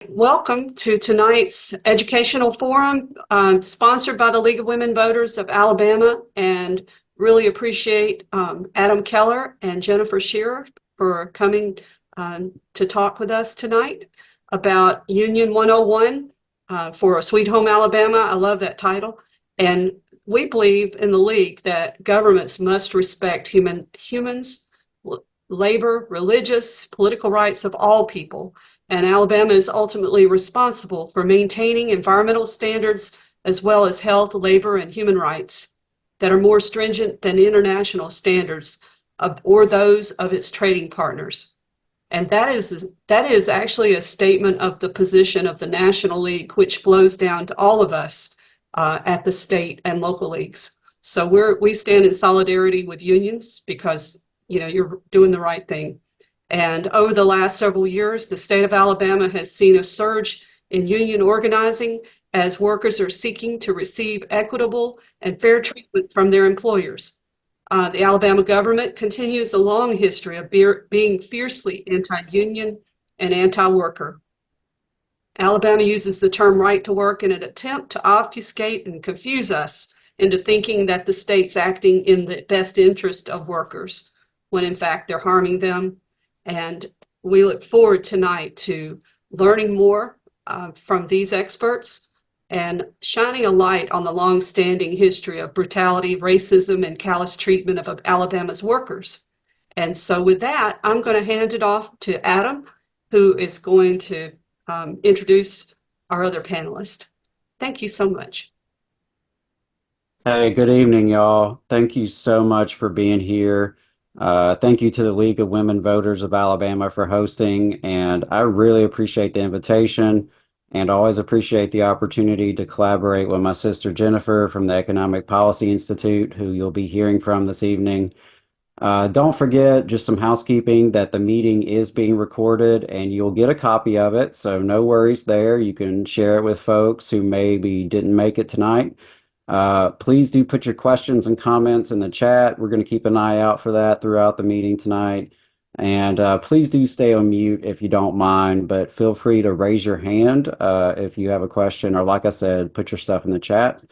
Welcome to tonight's educational forum, sponsored by the League of Women Voters of Alabama, and really appreciate Adam Keller and Jennifer Sherer for coming to talk with us tonight about Union 101 for a Sweet Home Alabama. I love that title. And we believe in the League that governments must respect humans, labor, religious, political rights of all people. And Alabama is ultimately responsible for maintaining environmental standards as well as health, labor, and human rights that are more stringent than international standards or those of its trading partners. And that is actually a statement of the position of the National League, which flows down to all of us at the state and local leagues. So we stand in solidarity with unions because you're doing the right thing. And over the last several years, the state of Alabama has seen a surge in union organizing as workers are seeking to receive equitable and fair treatment from their employers. The Alabama government continues a long history of being fiercely anti-union and anti-worker. Alabama uses the term right to work in an attempt to obfuscate and confuse us into thinking that the state's acting in the best interest of workers, when in fact they're harming them. And we look forward tonight to learning more from these experts and shining a light on the long-standing history of brutality, racism, and callous treatment of Alabama's workers. And so with that, I'm going to hand it off to Adam, who is going to introduce our other panelist. Thank you so much. Hey, good evening, y'all. Thank you so much for being here. Thank you to the League of Women Voters of Alabama for hosting, and I really appreciate the invitation and always appreciate the opportunity to collaborate with my sister Jennifer from the Economic Policy Institute, who you'll be hearing from this evening. Don't forget, just some housekeeping, that the meeting is being recorded and you'll get a copy of it, so no worries there. You can share it with folks who maybe didn't make it tonight. Please do put your questions and comments in the chat. We're going to keep an eye out for that throughout the meeting tonight. And please do stay on mute if you don't mind, but feel free to raise your hand if you have a question, or like I said, put your stuff in the chat.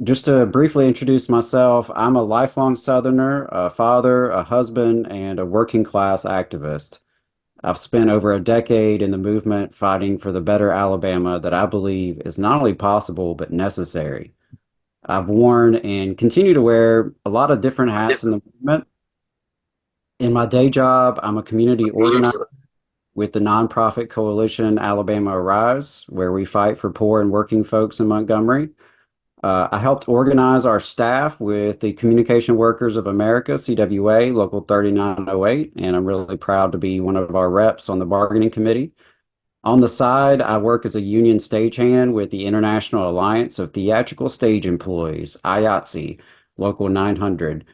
Just to briefly introduce myself, I'm a lifelong Southerner, a father, a husband, and a working class activist. I've spent over a decade in the movement fighting for the better Alabama that I believe is not only possible, but necessary. I've worn and continue to wear a lot of different hats in the movement. In my day job, I'm a community organizer with the nonprofit coalition Alabama Arise, where we fight for poor and working folks in Montgomery. I helped organize our staff with the Communication Workers of America, CWA, Local 3908, and I'm really proud to be one of our reps on the bargaining committee. On the side, I work as a union stagehand with the International Alliance of Theatrical Stage Employees, IATSE, Local 900.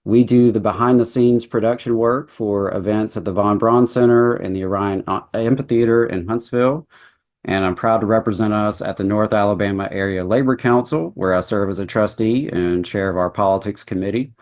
We do the behind-the-scenes production work for events at the Von Braun Center and the Orion Amphitheater in Huntsville. And I'm proud to represent us at the North Alabama Area Labor Council, where I serve as a trustee and chair of our politics committee.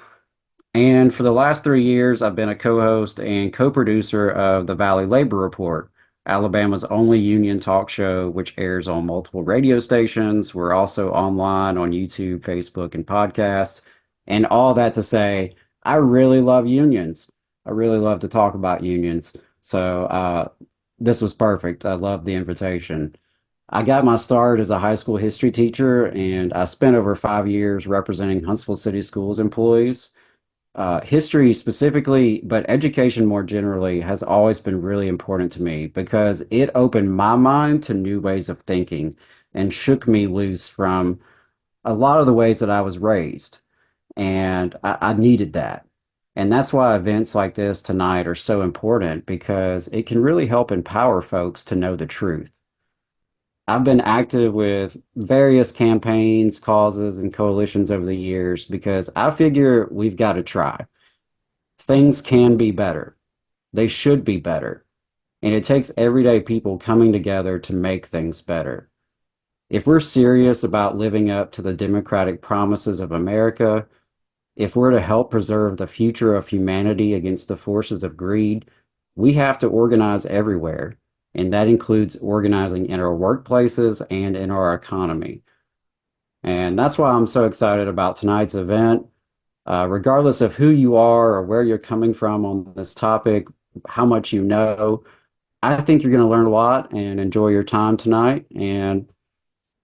And for the last 3 years, I've been a co-host and co-producer of the Valley Labor Report, Alabama's only union talk show, which airs on multiple radio stations. We're also online on YouTube, Facebook, and podcasts. And all that to say, I really love unions. I really love to talk about unions. So this was perfect. I love the invitation. I got my start as a high school history teacher, and I spent over 5 years representing Huntsville City Schools employees. History specifically, but education more generally, has always been really important to me because it opened my mind to new ways of thinking and shook me loose from a lot of the ways that I was raised. And I needed that. And that's why events like this tonight are so important, because it can really help empower folks to know the truth. I've been active with various campaigns, causes, and coalitions over the years because I figure we've got to try. Things can be better. They should be better. And it takes everyday people coming together to make things better. If we're serious about living up to the democratic promises of America, if we're to help preserve the future of humanity against the forces of greed, we have to organize everywhere and that includes organizing in our workplaces and in our economy. And that's why I'm so excited about tonight's event. Regardless of who you are or where you're coming from on this topic, how much you know, I think you're going to learn a lot and enjoy your time tonight. And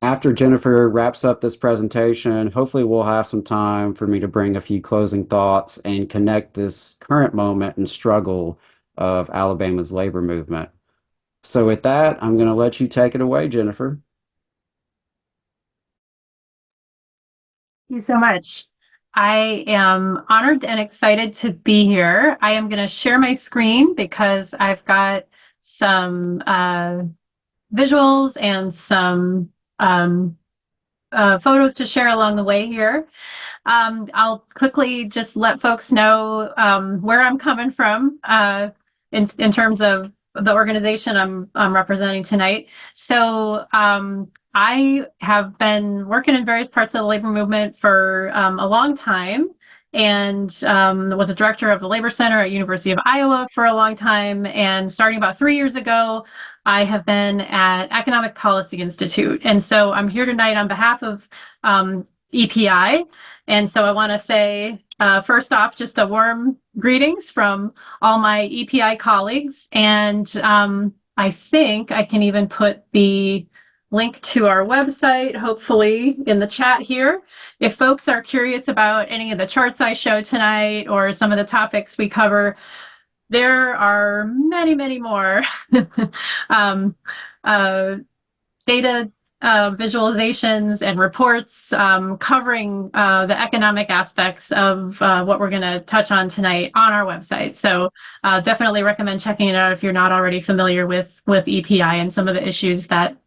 after Jennifer wraps up this presentation, hopefully we'll have some time for me to bring a few closing thoughts and connect this current moment and struggle of Alabama's labor movement. So with that, I'm going to let you take it away, Jennifer. Thank you so much. I am honored and excited to be here. I am going to share my screen because I've got some visuals and some photos to share along the way here. I'll quickly just let folks know where I'm coming from in terms of the organization I'm representing tonight. So I have been working in various parts of the labor movement for a long time, and was a director of the Labor Center at University of Iowa for a long time. And starting about 3 years ago, I have been at Economic Policy Institute. And so I'm here tonight on behalf of EPI. And so I want to say, first off, just a warm greetings from all my EPI colleagues. And I think I can even put the link to our website, hopefully, in the chat here. If folks are curious about any of the charts I show tonight or some of the topics we cover, there are many, many more data visualizations and reports covering the economic aspects of what we're going to touch on tonight on our website. So definitely recommend checking it out if you're not already familiar with EPI and some of the issues that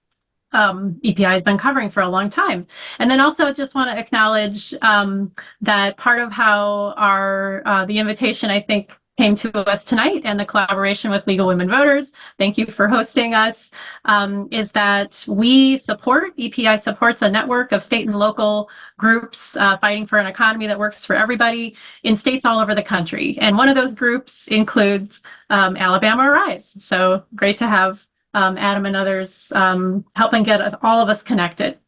EPI has been covering for a long time. And then also just want to acknowledge that part of how the invitation, I think, came to us tonight and the collaboration with League of Women Voters, thank you for hosting us, is that EPI supports a network of state and local groups fighting for an economy that works for everybody in states all over the country. And one of those groups includes Alabama Rise. So great to have Adam and others helping get all of us connected.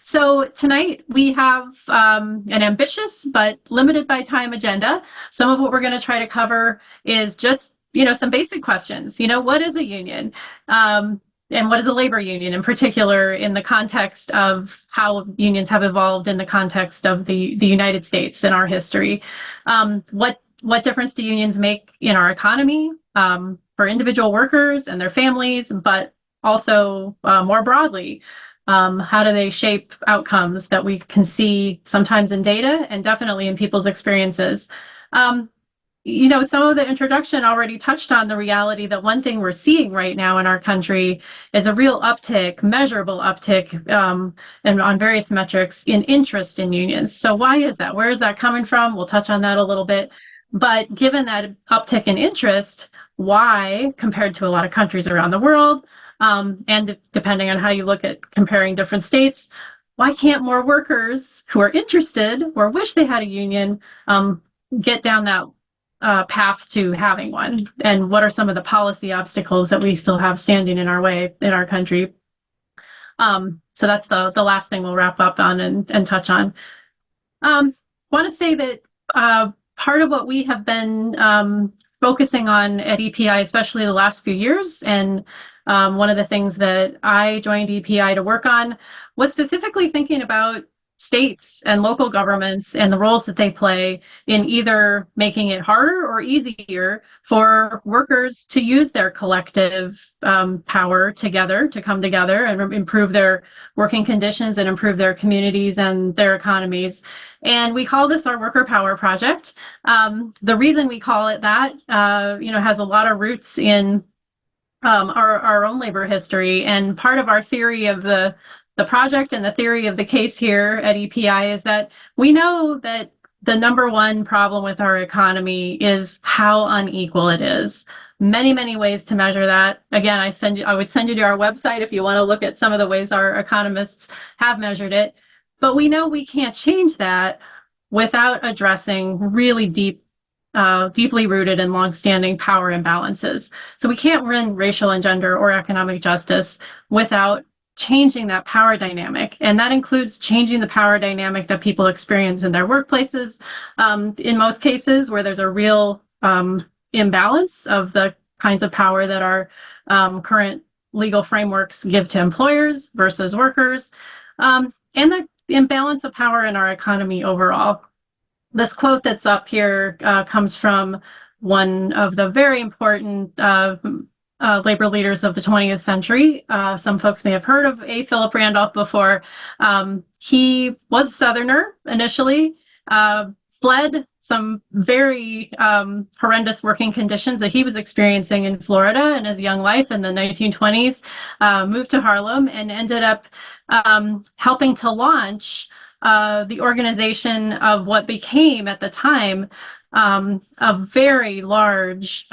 So tonight we have an ambitious but limited by time agenda. Some of what we're going to try to cover is just, some basic questions. What is a union? And what is a labor union in particular in the context of how unions have evolved in the context of the United States in our history? What difference do unions make in our economy for individual workers and their families, but also more broadly? How do they shape outcomes that we can see sometimes in data and definitely in people's experiences? Some of the introduction already touched on the reality that one thing we're seeing right now in our country is a real uptick, measurable uptick, and on various metrics in interest in unions. So why is that? Where is that coming from? We'll touch on that a little bit. But given that uptick in interest, why, compared to a lot of countries around the world, and depending on how you look at comparing different states, why can't more workers who are interested or wish they had a union get down that path to having one? And what are some of the policy obstacles that we still have standing in our way in our country? So that's the last thing we'll wrap up on and touch on. Want to say that part of what we have been focusing on at EPI, especially the last few years, and one of the things that I joined EPI to work on was specifically thinking about states and local governments and the roles that they play in either making it harder or easier for workers to use their collective power together, to come together and improve their working conditions and improve their communities and their economies. And we call this our Worker Power Project. The reason we call it that, has a lot of roots in our own labor history. And part of our theory of the project and the theory of the case here at EPI is that we know that the number one problem with our economy is how unequal it is. Many, many ways to measure that. Again, I would send you to our website if you want to look at some of the ways our economists have measured it. But we know we can't change that without addressing really deep deeply rooted in longstanding power imbalances. So we can't win racial and gender or economic justice without changing that power dynamic. And that includes changing the power dynamic that people experience in their workplaces, in most cases where there's a real imbalance of the kinds of power that our current legal frameworks give to employers versus workers, and the imbalance of power in our economy overall. This quote that's up here comes from one of the very important labor leaders of the 20th century. Some folks may have heard of A. Philip Randolph before. He was a Southerner initially, fled some very horrendous working conditions that he was experiencing in Florida in his young life in the 1920s, moved to Harlem and ended up helping to launch the organization of what became at the time a very large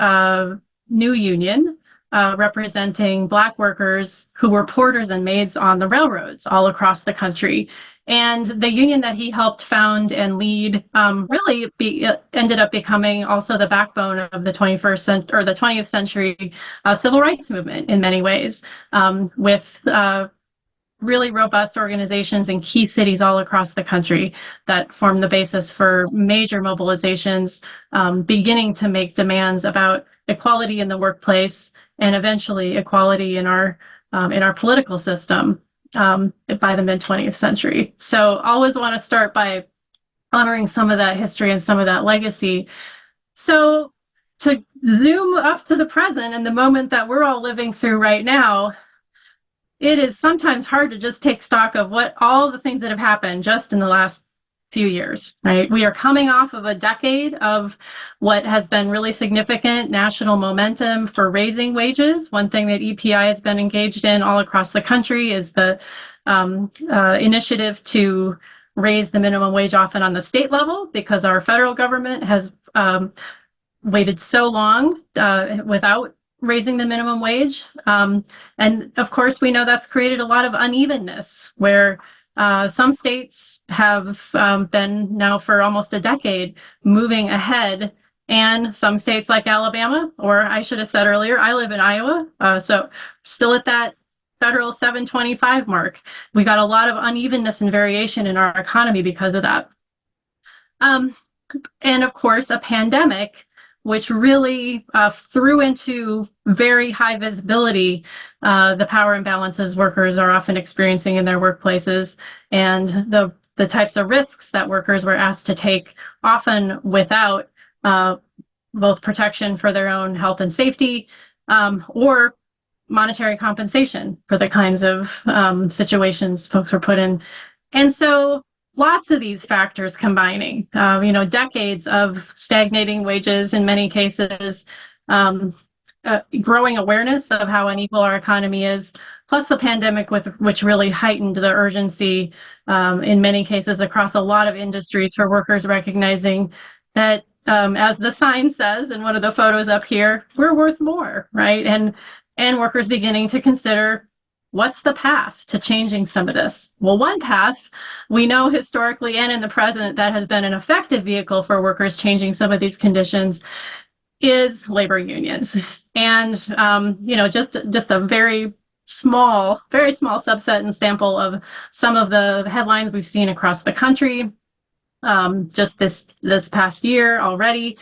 new union representing Black workers who were porters and maids on the railroads all across the country. And the union that he helped found and lead ended up becoming also the backbone of the 21st century or the 20th century civil rights movement in many ways, with really robust organizations in key cities all across the country that form the basis for major mobilizations, beginning to make demands about equality in the workplace and eventually equality in our political system by the mid-20th century. So always want to start by honoring some of that history and some of that legacy. So to zoom up to the present and the moment that we're all living through right now, it is sometimes hard to just take stock of what all the things that have happened just in the last few years, right? We are coming off of a decade of what has been really significant national momentum for raising wages. One thing that EPI has been engaged in all across the country is the initiative to raise the minimum wage often on the state level, because our federal government has waited so long without raising the minimum wage. And of course, we know that's created a lot of unevenness where some states have been now for almost a decade moving ahead, and some states like Alabama, or I should have said earlier, I live in Iowa, so still at that federal 725 mark. We got a lot of unevenness and variation in our economy because of that. And of course, a pandemic, which really threw into very high visibility the power imbalances workers are often experiencing in their workplaces, and the types of risks that workers were asked to take, often without both protection for their own health and safety or monetary compensation for the kinds of situations folks were put in. And so lots of these factors combining, decades of stagnating wages in many cases, growing awareness of how unequal our economy is, plus the pandemic which really heightened the urgency in many cases across a lot of industries for workers recognizing that, as the sign says in one of the photos up here, we're worth more, right? And workers beginning to consider, what's the path to changing some of this? Well, one path we know historically and in the present that has been an effective vehicle for workers changing some of these conditions is labor unions. And, just a very small subset and sample of some of the headlines we've seen across the country just this past year already.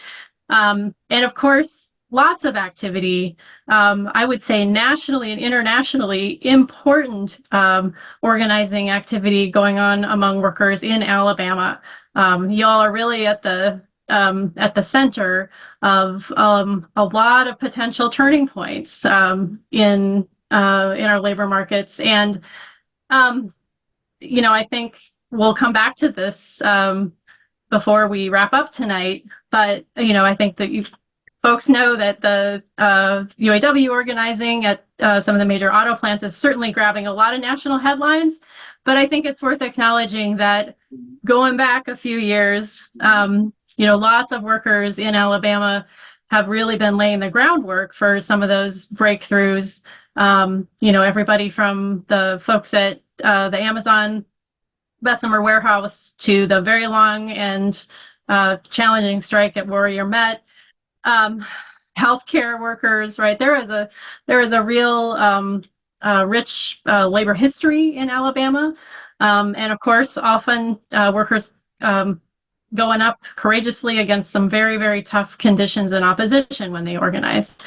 And of course, lots of activity, I would say nationally and internationally important organizing activity going on among workers in Alabama. Y'all are really at the center of a lot of potential turning points in our labor markets. And, I think we'll come back to this before we wrap up tonight. But, I think that folks know that the UAW organizing at some of the major auto plants is certainly grabbing a lot of national headlines. But I think it's worth acknowledging that going back a few years, lots of workers in Alabama have really been laying the groundwork for some of those breakthroughs. Everybody from the folks at the Amazon Bessemer warehouse to the very long and challenging strike at Warrior Met. Healthcare workers, right? There is a real rich labor history in Alabama, and of course, often workers going up courageously against some very, very tough conditions and opposition when they organize.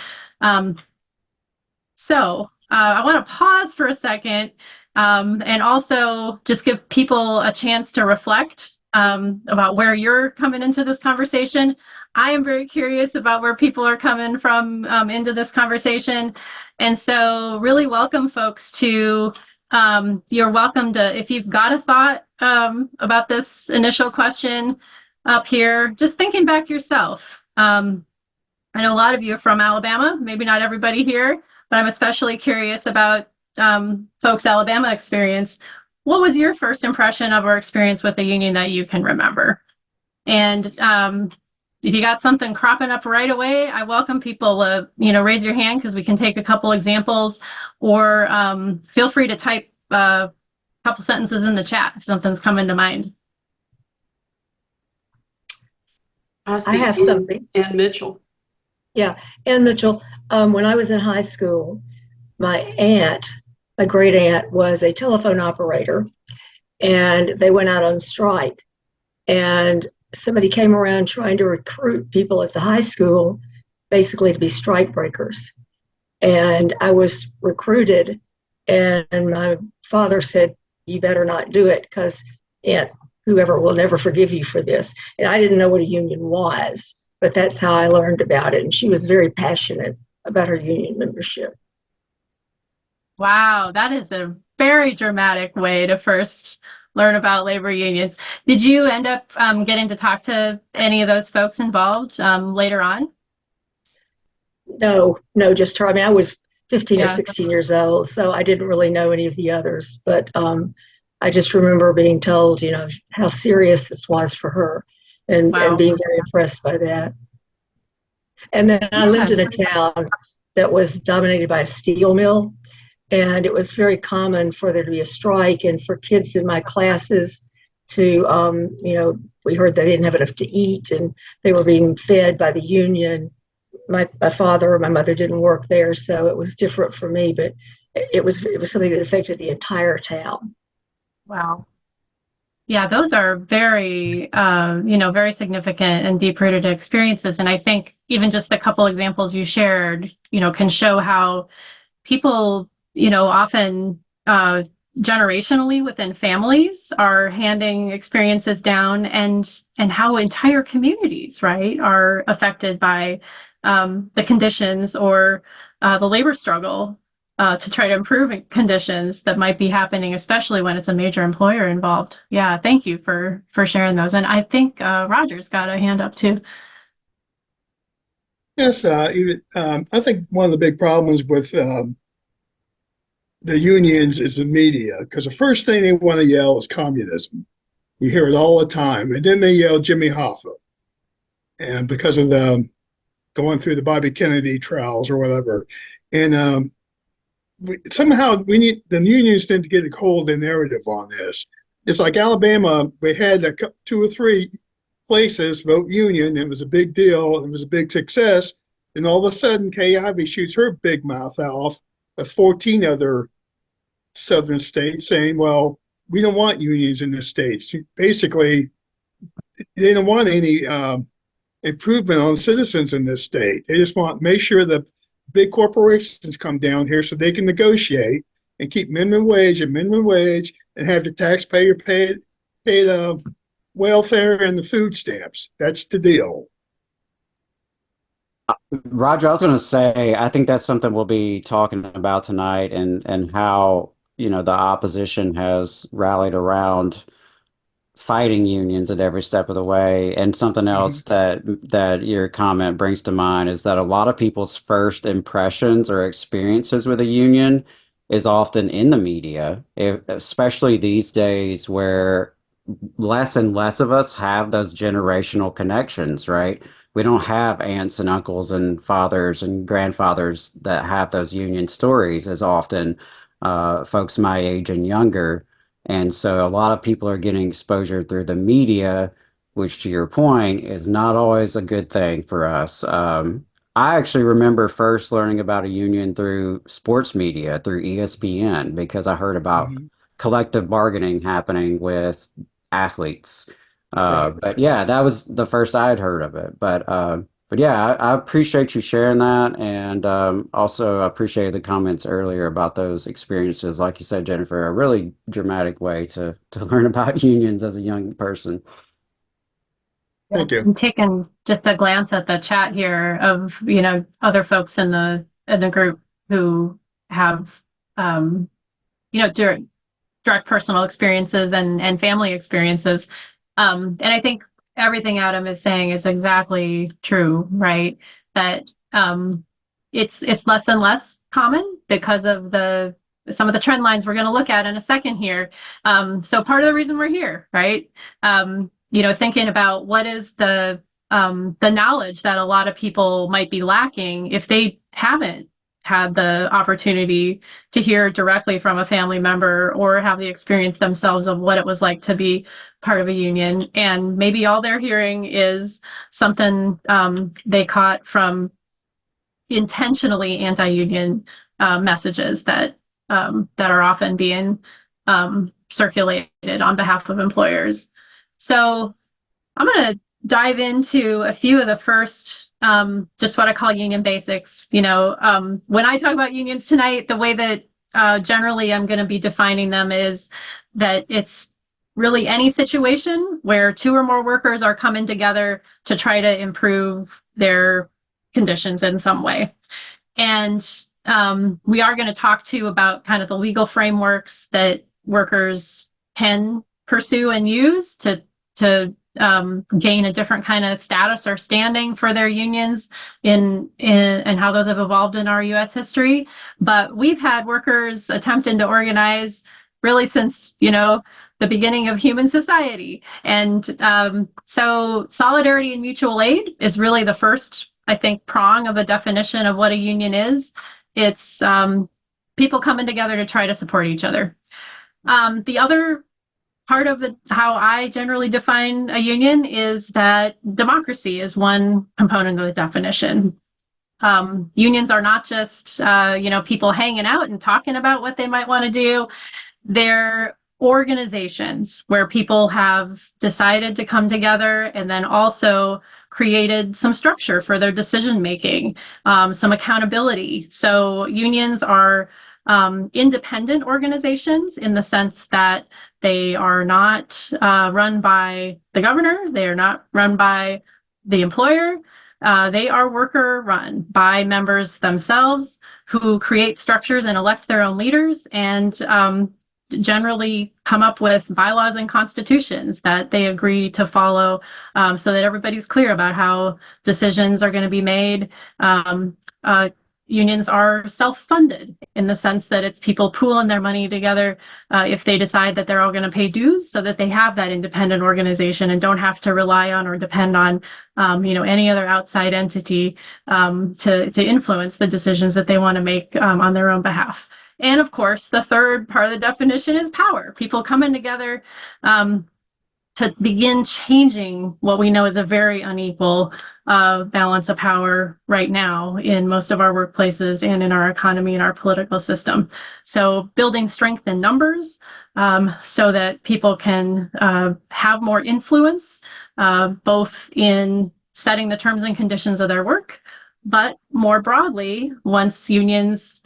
So I want to pause for a second and also just give people a chance to reflect about where you're coming into this conversation. I am very curious about where people are coming from into this conversation. And so really welcome folks to, you're welcome to, if you've got a thought about this initial question up here, just thinking back yourself. I know a lot of you are from Alabama, maybe not everybody here, but I'm especially curious about folks' Alabama experience. What was your first impression of or experience with the union that you can remember? And if you got something cropping up right away, I welcome people to raise your hand because we can take a couple examples, or feel free to type a couple sentences in the chat if something's coming to mind. I have something. Ann Mitchell. Yeah, Ann Mitchell. When I was in high school, my aunt, my great aunt, was a telephone operator, and they went out on strike. And somebody came around trying to recruit people at the high school, basically to be strike breakers. And I was recruited, and my father said, "You better not do it, because Aunt whoever will never forgive you for this." And I didn't know what a union was, but that's how I learned about it. And she was very passionate about her union membership. Wow, that is a very dramatic way to first learn about labor unions. Did you end up getting to talk to any of those folks involved later on? No, just her. I mean, I was 15 or 16 years old, so I didn't really know any of the others. But I just remember being told, how serious this was for her, and being very impressed by that. And then I lived in a town that was dominated by a steel mill, and it was very common for there to be a strike, and for kids in my classes to, we heard they didn't have enough to eat, and they were being fed by the union. My father or my mother didn't work there, so it was different for me, but it was something that affected the entire town. Wow. Yeah, those are very, very significant and deep-rooted experiences. And I think even just the couple examples you shared, can show how people, often generationally within families are handing experiences down, and how entire communities, right, are affected by the conditions or the labor struggle to try to improve conditions that might be happening, especially when it's a major employer involved. Yeah, thank you for sharing those. And I think Roger's got a hand up too. Yes, I think one of the big problems with the unions is the media, because the first thing they want to yell is communism. You hear it all the time. And then they yell Jimmy Hoffa. And because of the going through the Bobby Kennedy trials or whatever. And somehow we need the unions need to get a hold of the narrative on this. It's like Alabama, we had 2 or 3 places vote union. It was a big deal. It was a big success. And all of a sudden, Kay Ivey shoots her big mouth off with 14 other southern states saying, well, we don't want unions in this state. Basically, they don't want any improvement on citizens in this state. They just want to make sure that big corporations come down here so they can negotiate and keep minimum wage and have the taxpayer pay the welfare and the food stamps. That's the deal. Roger, I was going to say, I think that's something we'll be talking about tonight, and how, the opposition has rallied around fighting unions at every step of the way. And something else that your comment brings to mind is that a lot of people's first impressions or experiences with a union is often in the media, especially these days where less and less of us have those generational connections, right? We don't have aunts and uncles and fathers and grandfathers that have those union stories as often, folks my age and younger. And so a lot of people are getting exposure through the media, which to your point is not always a good thing for us. I actually remember first learning about a union through sports media, through ESPN, because I heard about Mhm. collective bargaining happening with athletes. Right. But yeah, that was the first I had heard of it. But yeah, I appreciate you sharing that, and also appreciate the comments earlier about those experiences. Like you said, Jennifer, a really dramatic way to learn about unions as a young person. Thank you. I'm taking just a glance at the chat here of, other folks in the group who have, direct personal experiences and family experiences. And I think everything Adam is saying is exactly true, right? That it's less and less common because of some of the trend lines we're going to look at in a second here. So part of the reason we're here, right? Thinking about what is the knowledge that a lot of people might be lacking if they haven't had the opportunity to hear directly from a family member or have the experience themselves of what it was like to be part of a union. And maybe all they're hearing is something they caught from intentionally anti-union messages that are often being circulated on behalf of employers. So I'm going to dive into a few of the first, just what I call union basics. When I talk about unions tonight, the way that generally I'm going to be defining them is that it's really any situation where two or more workers are coming together to try to improve their conditions in some way. And we are going to talk too about kind of the legal frameworks that workers can pursue and use to gain a different kind of status or standing for their unions in and how those have evolved in our U.S. history. But we've had workers attempting to organize really since, the beginning of human society. And so solidarity and mutual aid is really the first, I think, prong of the definition of what a union is. It's people coming together to try to support each other. The other part of how I generally define a union is that democracy is one component of the definition. Unions are not just people hanging out and talking about what they might want to do. They're organizations where people have decided to come together and then also created some structure for their decision making, some accountability. So unions are independent organizations in the sense that they are not run by the governor. They are not run by the employer. They are worker run by members themselves who create structures and elect their own leaders and generally come up with bylaws and constitutions that they agree to follow so that everybody's clear about how decisions are going to be made. Unions are self-funded in the sense that it's people pooling their money together if they decide that they're all going to pay dues so that they have that independent organization and don't have to rely on or depend on any other outside entity to influence the decisions that they want to make on their own behalf. And of course, the third part of the definition is power. People coming together to begin changing what we know is a very unequal balance of power right now in most of our workplaces and in our economy and our political system. So building strength in numbers so that people can have more influence, both in setting the terms and conditions of their work, but more broadly, once unions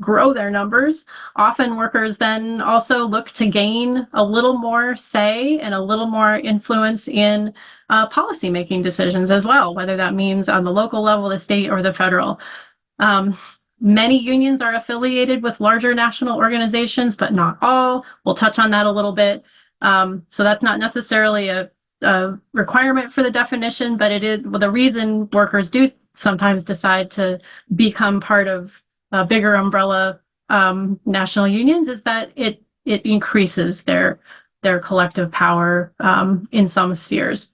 grow their numbers, often workers then also look to gain a little more say and a little more influence in policy-making decisions as well, whether that means on the local level, the state, or the federal. Many unions are affiliated with larger national organizations, but not all. We'll touch on that a little bit. So that's not necessarily a requirement for the definition, but it is the reason workers do sometimes decide to become part of bigger umbrella national unions is that it increases their collective power in some spheres.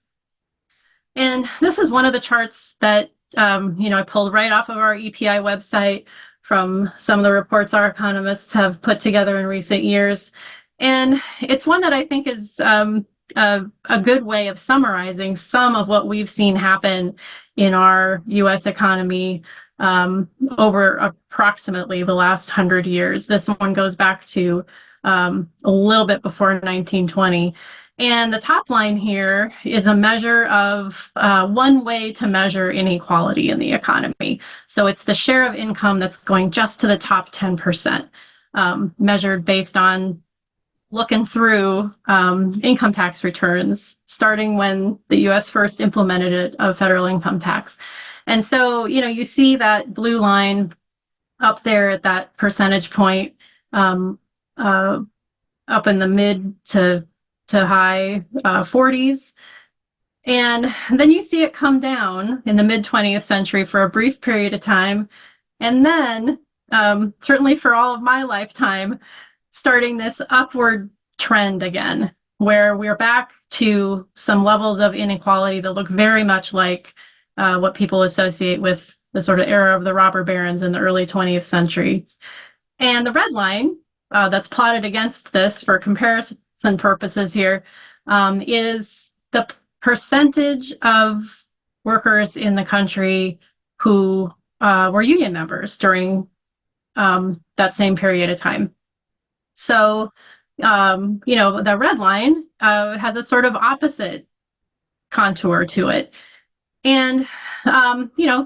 And this is one of the charts that I pulled right off of our EPI website from some of the reports our economists have put together in recent years. And it's one that I think is a good way of summarizing some of what we've seen happen in our U.S. economy over approximately the last 100 years. This one goes back to a little bit before 1920. And the top line here is a measure of one way to measure inequality in the economy. So it's the share of income that's going just to the top 10%, measured based on looking through income tax returns, starting when the U.S. first implemented a federal income tax. And so, you see that blue line up there at that percentage point, up in the mid to high 40s. And then you see it come down in the mid 20th century for a brief period of time. And then, certainly for all of my lifetime, starting this upward trend again, where we're back to some levels of inequality that look very much like what people associate with the sort of era of the robber barons in the early 20th century. And the red line that's plotted against this for comparison purposes here is the percentage of workers in the country who were union members during that same period of time. So, the red line had this sort of opposite contour to it. And,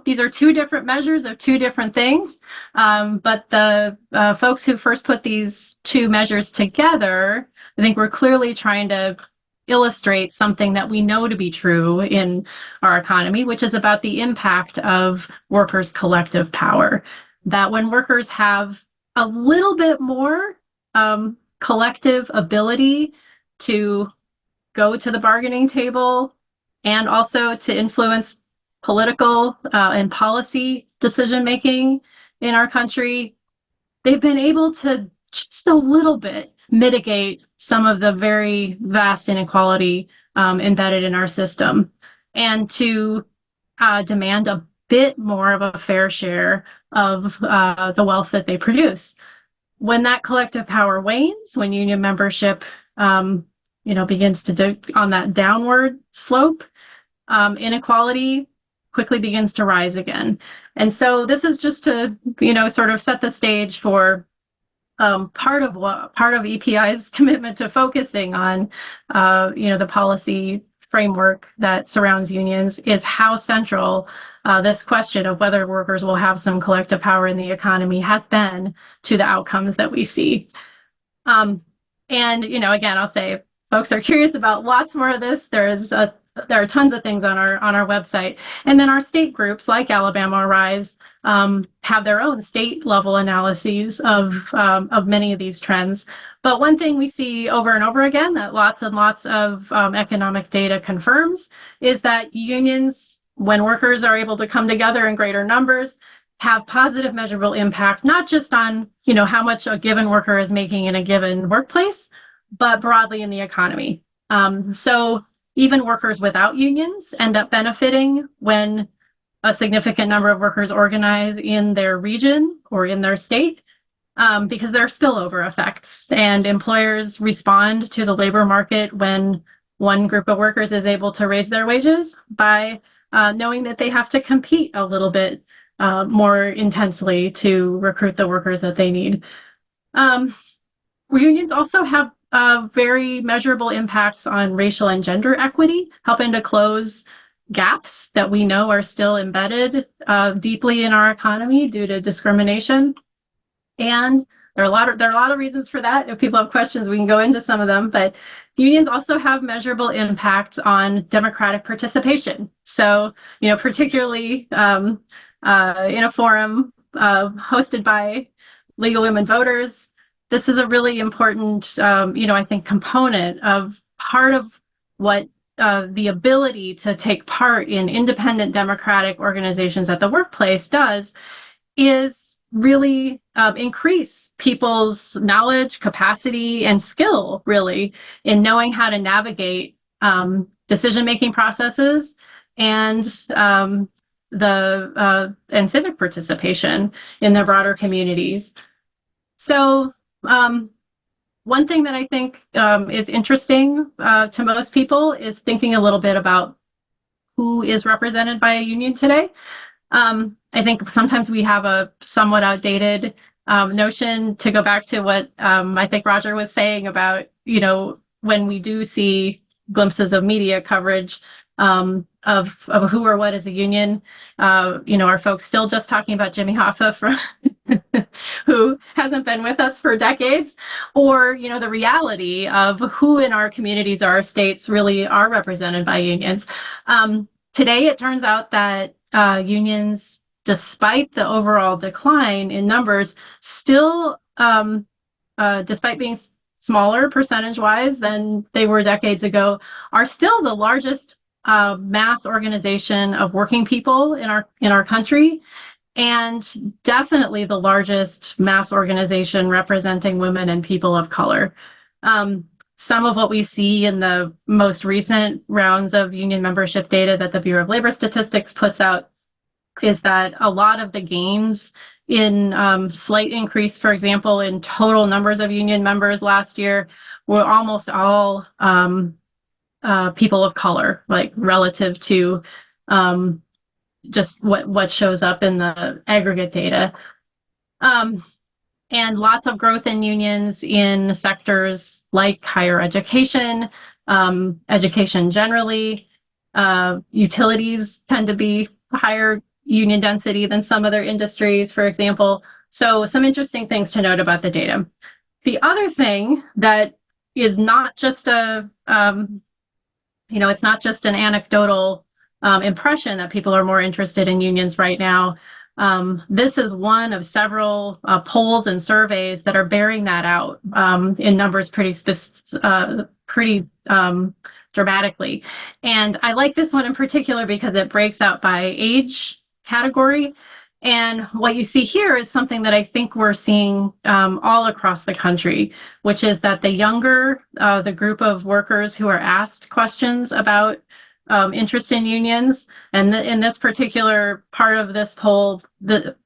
these are two different measures of two different things. But the folks who first put these two measures together, I think we're clearly trying to illustrate something that we know to be true in our economy, which is about the impact of workers' collective power. That when workers have a little bit more collective ability to go to the bargaining table and also to influence political and policy decision-making in our country, they've been able to just a little bit mitigate some of the very vast inequality embedded in our system, and to demand a bit more of a fair share of the wealth that they produce. When that collective power wanes, when union membership begins to on that downward slope, inequality quickly begins to rise again. And so this is just to sort of set the stage for part of EPI's commitment to focusing on the policy framework that surrounds unions is how central this question of whether workers will have some collective power in the economy has been to the outcomes that we see. And again, I'll say, folks are curious about lots more of this. There are tons of things on our website, and then our state groups like Alabama Rise have their own state level analyses of many of these trends. But one thing we see over and over again that lots and lots of economic data confirms is that unions, when workers are able to come together in greater numbers, have positive measurable impact, not just on how much a given worker is making in a given workplace, but broadly in the economy. So even workers without unions end up benefiting when a significant number of workers organize in their region or in their state, because there are spillover effects, and employers respond to the labor market when one group of workers is able to raise their wages by knowing that they have to compete a little bit more intensely to recruit the workers that they need. Unions also have very measurable impacts on racial and gender equity, helping to close gaps that we know are still embedded deeply in our economy due to discrimination. And there are a lot of reasons for that. If people have questions, we can go into some of them. But unions also have measurable impacts on democratic participation. So, particularly in a forum hosted by League of Women Voters, this is a really important, I think, component of part of what the ability to take part in independent democratic organizations at the workplace does is really increase people's knowledge, capacity, and skill, really, in knowing how to navigate decision-making processes and civic participation in their broader communities. So one thing that I think is interesting to most people is thinking a little bit about who is represented by a union today. I think sometimes we have a somewhat outdated notion, to go back to what I think Roger was saying about, when we do see glimpses of media coverage of who or what is a union, are folks still just talking about Jimmy Hoffa from who hasn't been with us for decades, or, the reality of who in our communities or our states really are represented by unions. Today, it turns out that unions, despite the overall decline in numbers, still, despite being smaller percentage-wise than they were decades ago, are still the largest mass organization of working people in our country, and definitely the largest mass organization representing women and people of color. Some of what we see in the most recent rounds of union membership data that the Bureau of Labor Statistics puts out is that a lot of the gains in slight increase, for example, in total numbers of union members last year, were almost all people of color, like relative to just what shows up in the aggregate data. And lots of growth in unions in sectors like higher education, education generally. Utilities tend to be higher union density than some other industries, for example. So some interesting things to note about the data. The other thing that is not just it's not just an anecdotal impression that people are more interested in unions right now. This is one of several polls and surveys that are bearing that out in numbers pretty dramatically. And I like this one in particular because it breaks out by age category. And what you see here is something that I think we're seeing all across the country, which is that the younger the group of workers who are asked questions about interest in unions, and in this particular part of this poll, the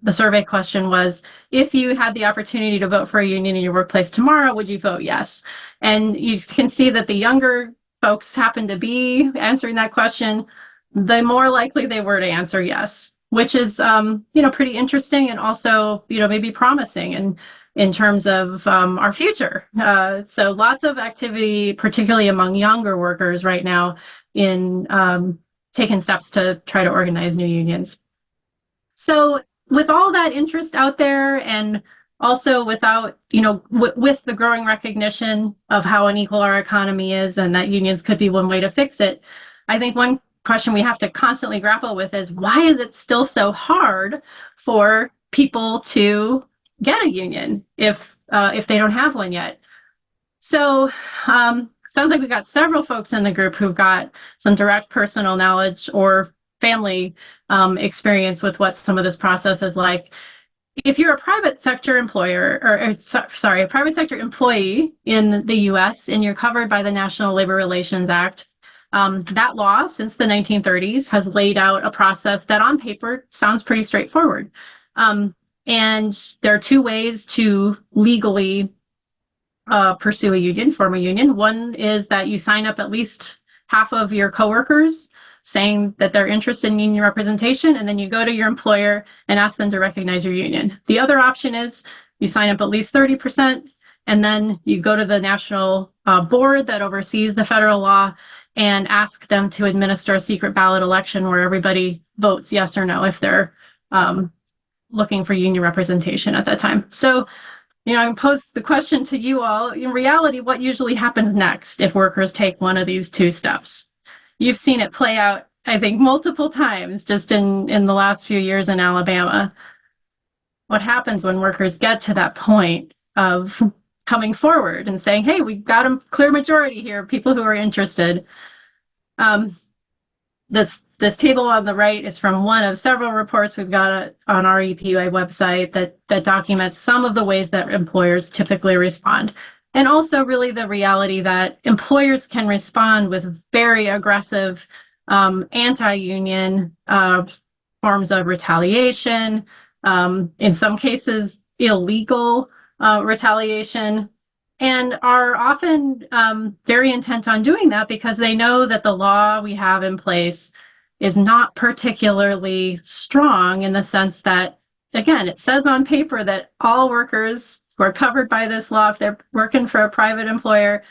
survey question was, if you had the opportunity to vote for a union in your workplace tomorrow, would you vote yes? And you can see that the younger folks happen to be answering that question, the more likely they were to answer yes, which is pretty interesting, and also maybe promising in terms of our future. So lots of activity, particularly among younger workers right now, in taking steps to try to organize new unions. So with all that interest out there, and also without, with the growing recognition of how unequal our economy is and that unions could be one way to fix it, I think one question we have to constantly grapple with is, why is it still so hard for people to get a union if they don't have one yet? So sounds like we've got several folks in the group who've got some direct personal knowledge or family experience with what some of this process is like. If you're a private sector employer, a private sector employee in the US, and you're covered by the National Labor Relations Act, that law since the 1930s has laid out a process that on paper sounds pretty straightforward. And there are two ways to legally pursue a union, form a union. One is that you sign up at least half of your coworkers saying that they're interested in union representation, and then you go to your employer and ask them to recognize your union. The other option is you sign up at least 30%, and then you go to the national board that oversees the federal law and ask them to administer a secret ballot election where everybody votes yes or no if they're looking for union representation at that time. So, I can pose the question to you all. In reality, what usually happens next if workers take one of these two steps? You've seen it play out, I think, multiple times just in the last few years in Alabama. What happens when workers get to that point of coming forward and saying, hey, we got a clear majority here, people who are interested? This table on the right is from one of several reports we've got on our EPUA website that documents some of the ways that employers typically respond. And also really the reality that employers can respond with very aggressive anti-union forms of retaliation, in some cases illegal retaliation, and are often very intent on doing that because they know that the law we have in place is not particularly strong in the sense that, again, it says on paper that all workers who are covered by this law, if they're working for a private employer,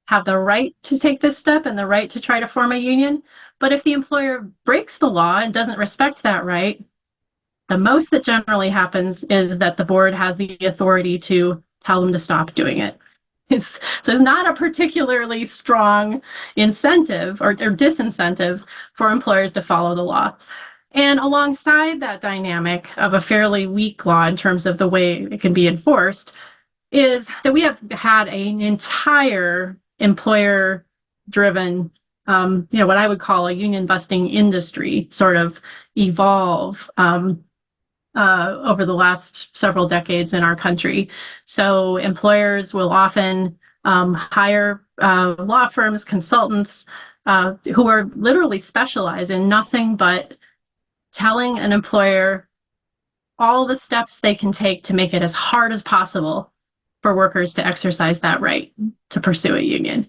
have the right to take this step and the right to try to form a union. But if the employer breaks the law and doesn't respect that right, the most that generally happens is that the board has the authority to tell them to stop doing it. So it's not a particularly strong incentive or disincentive for employers to follow the law. And alongside that dynamic of a fairly weak law in terms of the way it can be enforced is that we have had an entire employer-driven, what I would call a union-busting industry sort of evolve over the last several decades in our country. So employers will often hire law firms, consultants who are literally specialized in nothing but telling an employer all the steps they can take to make it as hard as possible for workers to exercise that right to pursue a union.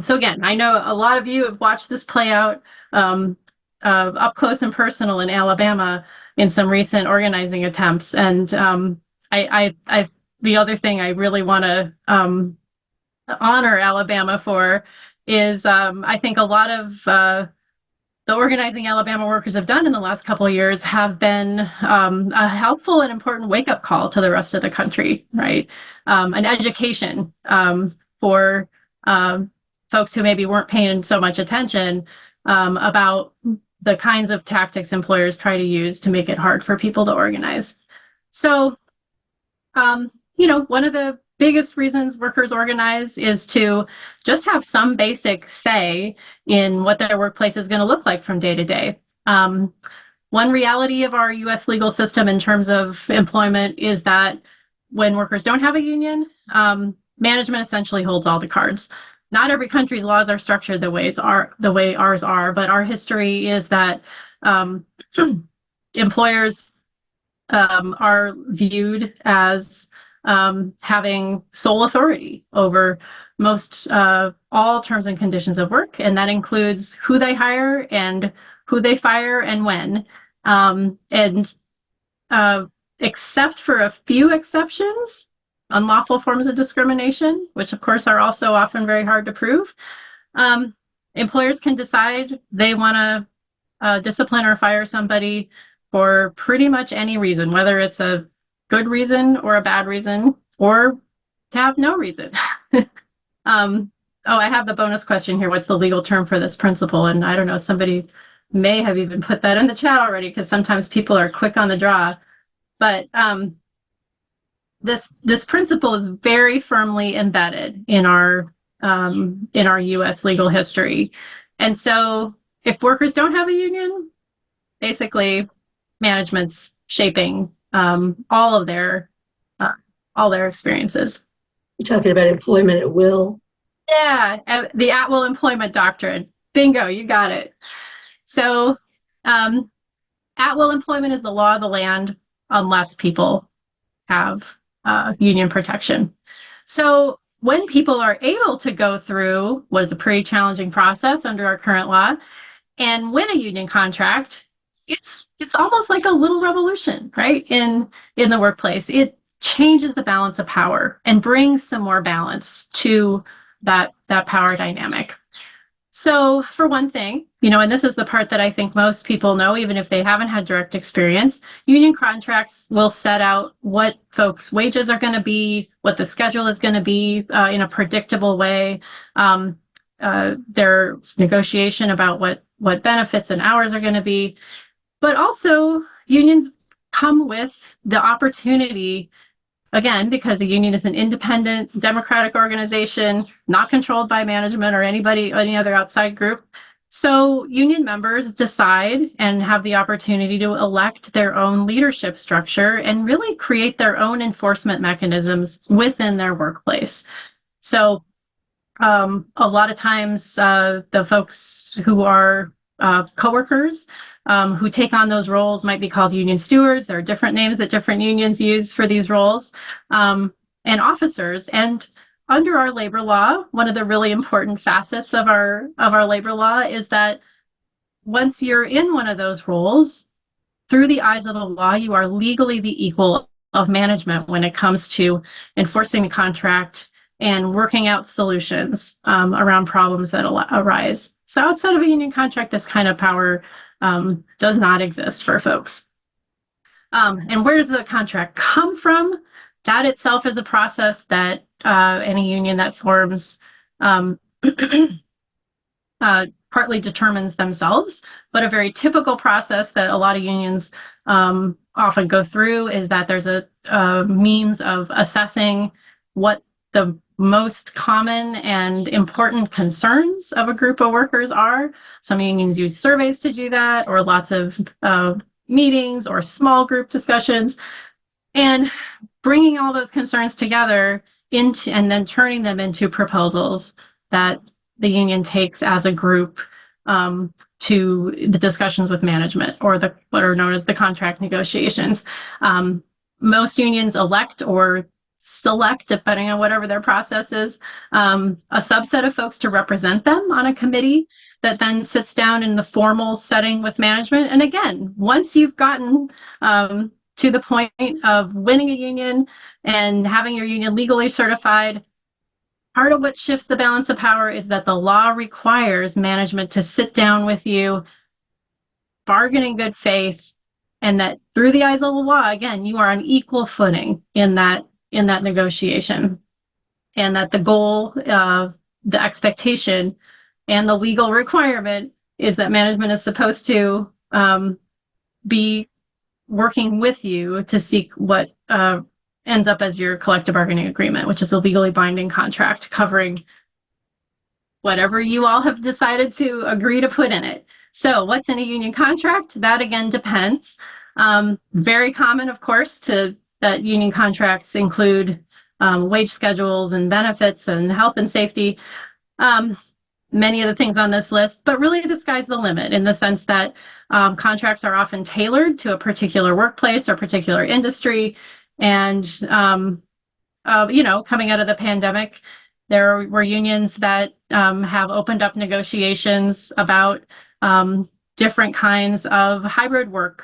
So again, I know a lot of you have watched this play out up close and personal in Alabama in some recent organizing attempts. And the other thing I really want to honor Alabama for is I think a lot of the organizing Alabama workers have done in the last couple of years have been a helpful and important wake-up call to the rest of the country, right? An education for folks who maybe weren't paying so much attention about the kinds of tactics employers try to use to make it hard for people to organize. So, one of the biggest reasons workers organize is to just have some basic say in what their workplace is going to look like from day to day. One reality of our US legal system in terms of employment is that when workers don't have a union, management essentially holds all the cards. Not every country's laws are structured the way ours are, but our history is that employers are viewed as having sole authority over most all terms and conditions of work, and that includes who they hire and who they fire and when. Except for a few exceptions, unlawful forms of discrimination, which of course are also often very hard to prove, employers can decide they want to discipline or fire somebody for pretty much any reason, whether it's a good reason or a bad reason, or to have no reason. I have the bonus question here. What's the legal term for this principle? And I don't know, somebody may have even put that in the chat already, because sometimes people are quick on the draw. But this principle is very firmly embedded in our U.S. legal history. And so if workers don't have a union, basically management's shaping all their experiences. You're talking about employment at will? Yeah, the at-will employment doctrine. Bingo, you got it. So at-will employment is the law of the land unless people have union protection. So when people are able to go through what is a pretty challenging process under our current law and win a union contract, it's almost like a little revolution, right? In the workplace, it changes the balance of power and brings some more balance to that power dynamic. So for one thing, and this is the part that I think most people know, even if they haven't had direct experience, union contracts will set out what folks' wages are going to be, what the schedule is going to be in a predictable way. There's negotiation about what benefits and hours are going to be. But also, unions come with the opportunity, again, because a union is an independent, democratic organization, not controlled by management or any other outside group. So union members decide and have the opportunity to elect their own leadership structure and really create their own enforcement mechanisms within their workplace. So a lot of times, the folks who are coworkers who take on those roles might be called union stewards. There are different names that different unions use for these roles, and officers. And under our labor law, one of the really important facets of our labor law is that once you're in one of those roles, through the eyes of the law, you are legally the equal of management when it comes to enforcing the contract and working out solutions around problems that arise. So outside of a union contract, this kind of power does not exist for folks. And where does the contract come from? That itself is a process that any union that forms partly determines themselves, but a very typical process that a lot of unions often go through is that there's a means of assessing what the most common and important concerns of a group of workers are. Some unions use surveys to do that, or lots of meetings or small group discussions, and bringing all those concerns together into and then turning them into proposals that the union takes as a group to the discussions with management, or what are known as the contract negotiations. Most unions elect or select, depending on whatever their process is, a subset of folks to represent them on a committee that then sits down in the formal setting with management. And again, once you've gotten to the point of winning a union and having your union legally certified, part of what shifts the balance of power is that the law requires management to sit down with you, bargain in good faith, and that through the eyes of the law, again, you are on equal footing in that negotiation, and that the goal, the expectation, and the legal requirement is that management is supposed to be working with you to seek what ends up as your collective bargaining agreement, which is a legally binding contract covering whatever you all have decided to agree to put in it. So what's in a union contract? That again depends. Very common, of course, that union contracts include wage schedules and benefits and health and safety. Many of the things on this list, but really the sky's the limit in the sense that contracts are often tailored to a particular workplace or particular industry. And, coming out of the pandemic, there were unions that have opened up negotiations about different kinds of hybrid work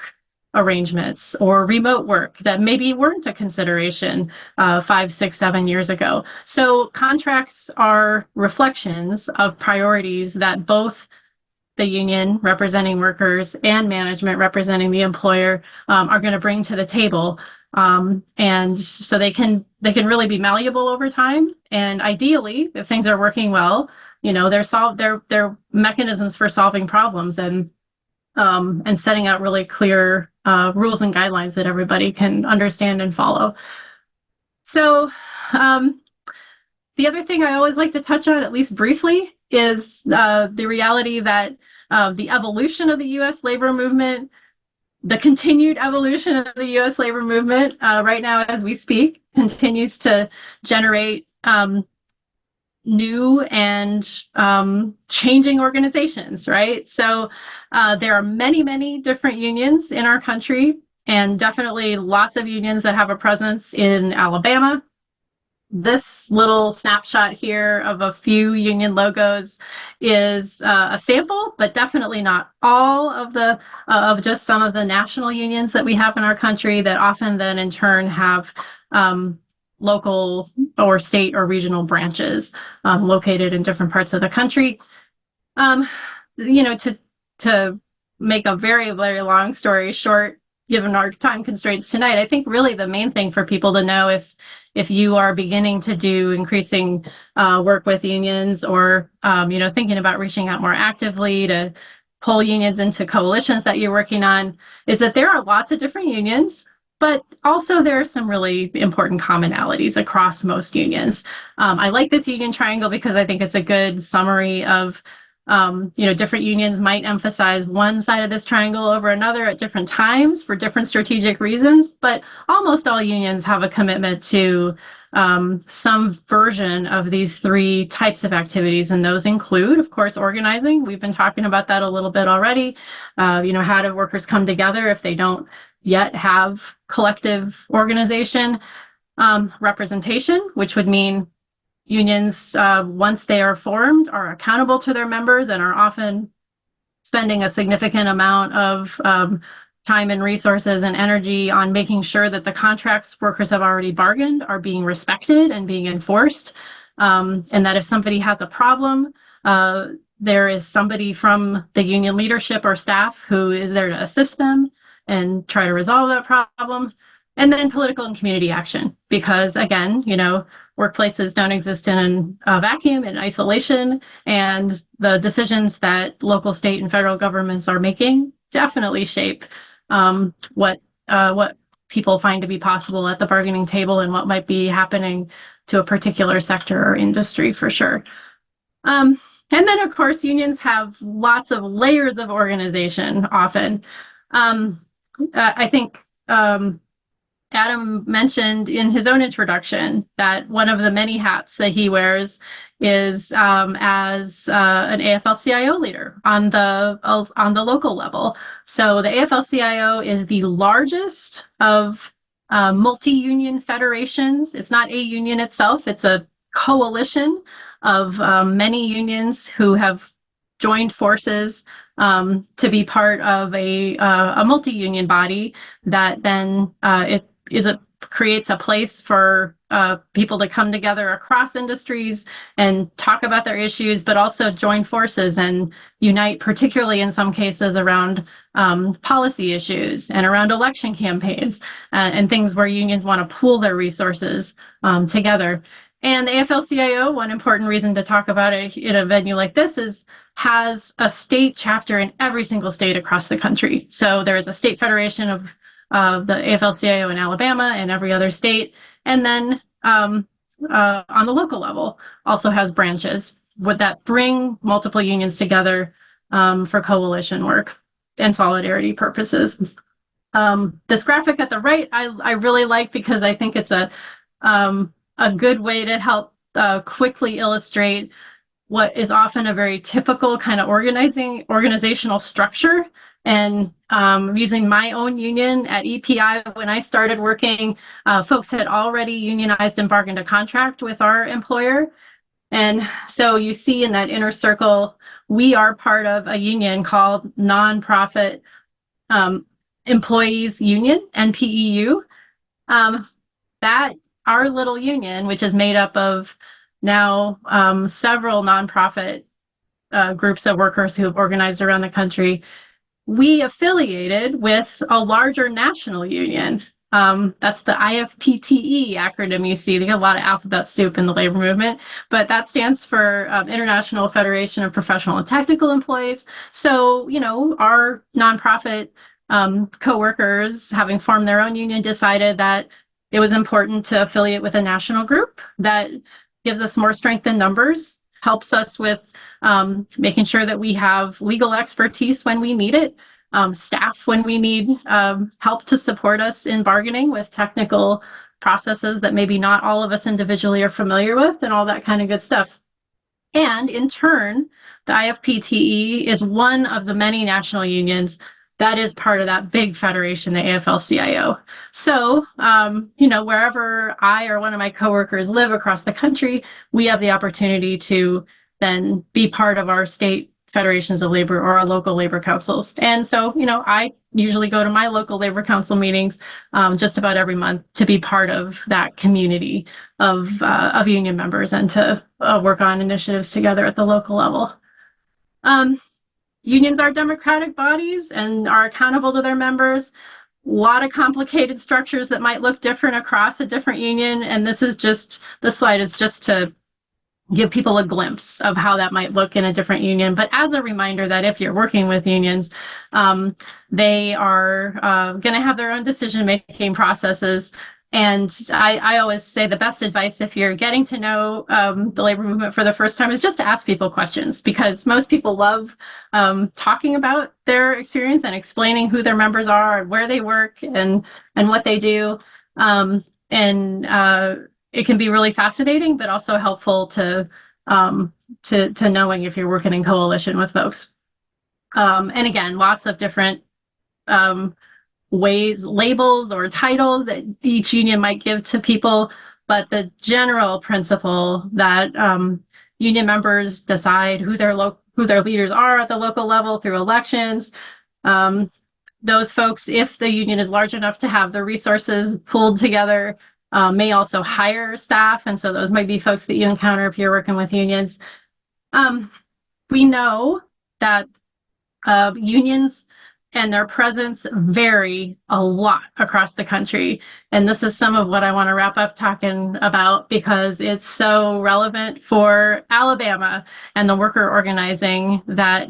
arrangements or remote work that maybe weren't a consideration 5, 6, 7 years ago. So contracts are reflections of priorities that both the union representing workers and management representing the employer are going to bring to the table. And so they can really be malleable over time. And ideally, if things are working well, they're mechanisms for solving problems and setting out really clear rules and guidelines that everybody can understand and follow. So the other thing I always like to touch on, at least briefly, is the reality that the evolution of the U.S. labor movement, the continued evolution of the U.S. labor movement right now as we speak, continues to generate new and changing organizations, right? So there are many, many different unions in our country, and definitely lots of unions that have a presence in Alabama. This little snapshot here of a few union logos is a sample, but definitely not all of just some of the national unions that we have in our country that often then in turn have local or state or regional branches located in different parts of the country. To make a very, very long story short, given our time constraints tonight, I think really the main thing for people to know if you are beginning to do increasing work with unions or, thinking about reaching out more actively to pull unions into coalitions that you're working on, is that there are lots of different unions, but also there are some really important commonalities across most unions. I like this union triangle because I think it's a good summary of different unions might emphasize one side of this triangle over another at different times for different strategic reasons, but almost all unions have a commitment to some version of these three types of activities. And those include, of course, organizing. We've been talking about that a little bit already. How do workers come together if they don't yet have collective organization? Representation, which would mean unions, once they are formed, are accountable to their members and are often spending a significant amount of time and resources and energy on making sure that the contracts workers have already bargained are being respected and being enforced. And that if somebody has a problem, there is somebody from the union leadership or staff who is there to assist them and try to resolve that problem. And then political and community action, because again, workplaces don't exist in a vacuum, in isolation, and the decisions that local, state, and federal governments are making definitely shape what people find to be possible at the bargaining table and what might be happening to a particular sector or industry for sure. And then, of course, unions have lots of layers of organization often. I think Adam mentioned in his own introduction that one of the many hats that he wears is as an AFL-CIO leader on the local level. So the AFL-CIO is the largest of multi-union federations. It's not a union itself, it's a coalition of many unions who have joined forces to be part of a multi-union body that then creates a place for people to come together across industries and talk about their issues, but also join forces and unite, particularly in some cases around policy issues and around election campaigns and things where unions want to pool their resources together. And the AFL-CIO, one important reason to talk about it in a venue like this has a state chapter in every single state across the country. So there is a state federation of the AFL-CIO in Alabama and every other state. And then on the local level, also has branches that bring multiple unions together for coalition work and solidarity purposes. This graphic at the right, I really like because I think it's a good way to help quickly illustrate what is often a very typical kind of organizational structure. And using my own union at EPI, when I started working, folks had already unionized and bargained a contract with our employer. And so you see in that inner circle, we are part of a union called Nonprofit Employees Union, NPEU. That our little union, which is made up of now several nonprofit groups of workers who have organized around the country, we affiliated with a larger national union. That's the IFPTE acronym you see. They got a lot of alphabet soup in the labor movement, but that stands for International Federation of Professional and Technical Employees. So, our nonprofit co-workers, having formed their own union, decided that it was important to affiliate with a national group that gives us more strength in numbers, helps us with making sure that we have legal expertise when we need it, staff when we need help to support us in bargaining with technical processes that maybe not all of us individually are familiar with, and all that kind of good stuff. And in turn, the IFPTE is one of the many national unions that is part of that big federation, the AFL-CIO. So, wherever I or one of my coworkers live across the country, we have the opportunity to then be part of our state federations of labor or our local labor councils. And so, I usually go to my local labor council meetings just about every month to be part of that community of union members and to work on initiatives together at the local level. Unions are democratic bodies and are accountable to their members. A lot of complicated structures that might look different across a different union. And this slide is just to give people a glimpse of how that might look in a different union. But as a reminder that if you're working with unions, they are going to have their own decision-making processes. And I always say the best advice if you're getting to know the labor movement for the first time is just to ask people questions, because most people love talking about their experience and explaining who their members are and where they work and what they do. It can be really fascinating, but also helpful to knowing if you're working in coalition with folks. And again, lots of different ways, labels or titles that each union might give to people. but the general principle that union members decide who their leaders are at the local level through elections. Those folks, if the union is large enough to have the resources pooled together, may also hire staff. And so those might be folks that you encounter if you're working with unions. We know that unions and their presence vary a lot across the country. And this is some of what I want to wrap up talking about because it's so relevant for Alabama and the worker organizing that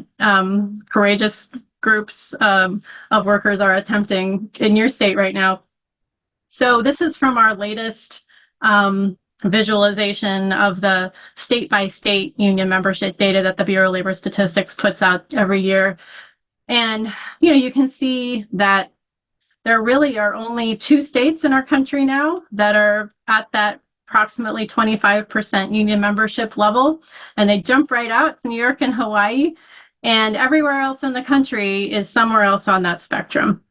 courageous groups of workers are attempting in your state right now. So this is from our latest visualization of the state-by-state union membership data that the Bureau of Labor Statistics puts out every year. And, you can see that there really are only 2 states in our country now that are at that approximately 25% union membership level. And they jump right out. It's New York and Hawaii. And everywhere else in the country is somewhere else on that spectrum.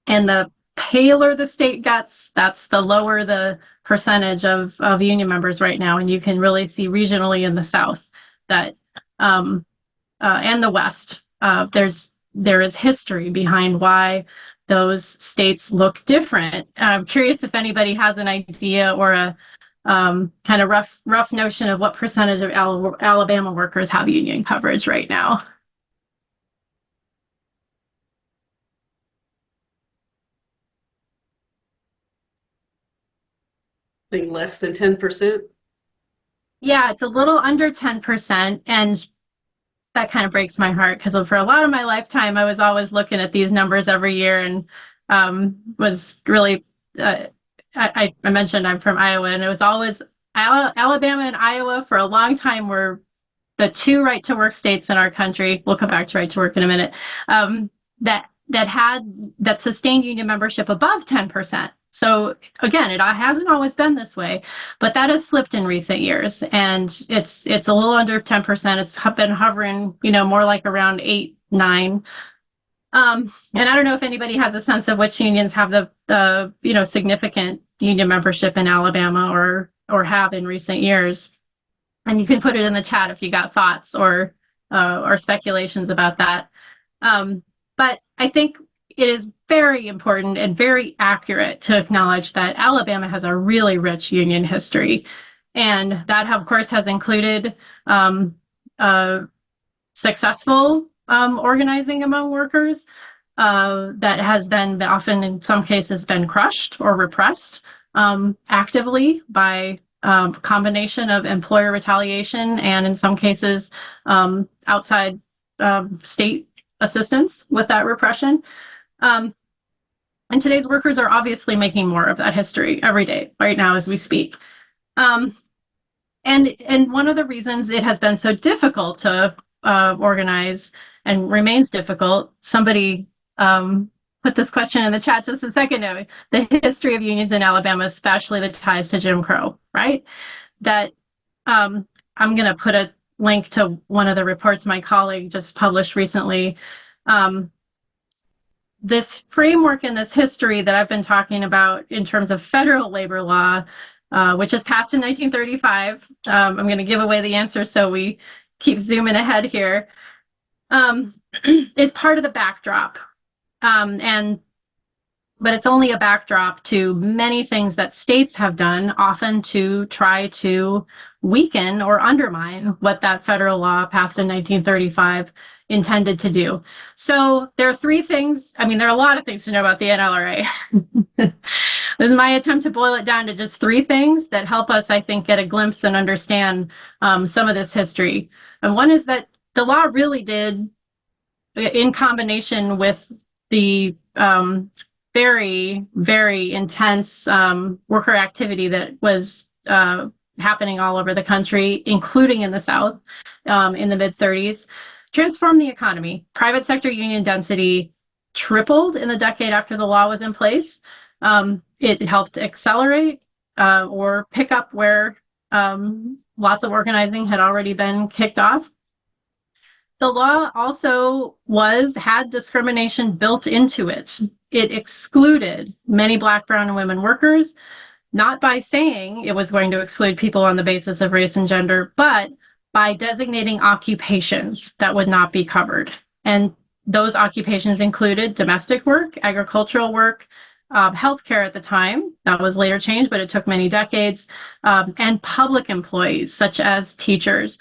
And the paler the state gets, that's the lower the percentage of union members right now. And you can really see regionally in the South that, and the West, there is history behind why those states look different. I'm curious if anybody has an idea or a kind of rough notion of what percentage of Alabama workers have union coverage right now. I think less than 10%. Yeah, it's a little under 10%. And that kind of breaks my heart because for a lot of my lifetime, I was always looking at these numbers every year and was really, I mentioned I'm from Iowa, and it was always Alabama and Iowa for a long time were the 2 right-to-work states in our country. We'll come back to right-to-work in a minute, that sustained union membership above 10%. So again, it hasn't always been this way, but that has slipped in recent years, and it's a little under 10%. It's been hovering, more like around 8, 9. And I don't know if anybody has a sense of which unions have the significant union membership in Alabama or have in recent years. And you can put it in the chat if you got thoughts or speculations about that. But I think it is very important and very accurate to acknowledge that Alabama has a really rich union history. And that, of course, has included successful organizing among workers that has then often, in some cases, been crushed or repressed actively by combination of employer retaliation and, in some cases, outside state assistance with that repression. And today's workers are obviously making more of that history every day, right now as we speak. And one of the reasons it has been so difficult to organize and remains difficult, somebody put this question in the chat just a second ago, the history of unions in Alabama, especially the ties to Jim Crow, right? That I'm going to put a link to one of the reports my colleague just published recently. This framework and this history that I've been talking about in terms of federal labor law, which was passed in 1935, I'm going to give away the answer so we keep zooming ahead here, is part of the backdrop. But it's only a backdrop to many things that states have done, often to try to weaken or undermine what that federal law passed in 1935 intended to do. So there are 3 things. I mean, there are a lot of things to know about the NLRA. This is my attempt to boil it down to just 3 things that help us, I think, get a glimpse and understand some of this history. And one is that the law really did, in combination with the very, very intense worker activity that was happening all over the country, including in the South in the mid-30s, transformed the economy. Private sector union density tripled in the decade after the law was in place. It helped accelerate or pick up where lots of organizing had already been kicked off. The law also had discrimination built into it. It excluded many Black, brown, and women workers not by saying it was going to exclude people on the basis of race and gender, but by designating occupations that would not be covered. And those occupations included domestic work, agricultural work, healthcare at the time. That was later changed, but it took many decades, and public employees, such as teachers.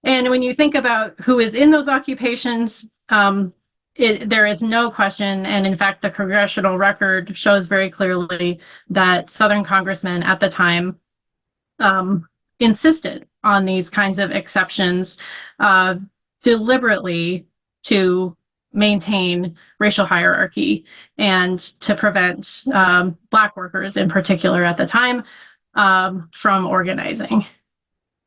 And when you think about who is in those occupations, there is no question, and in fact, the congressional record shows very clearly that Southern congressmen at the time insisted on these kinds of exceptions deliberately to maintain racial hierarchy and to prevent Black workers in particular at the time from organizing.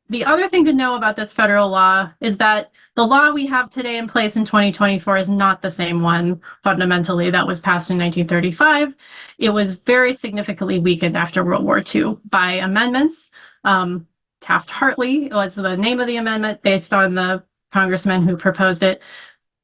The other thing to know about this federal law is that the law we have today in place in 2024 is not the same one fundamentally that was passed in 1935. It was very significantly weakened after World War II by amendments. Taft-Hartley was the name of the amendment based on the congressman who proposed it,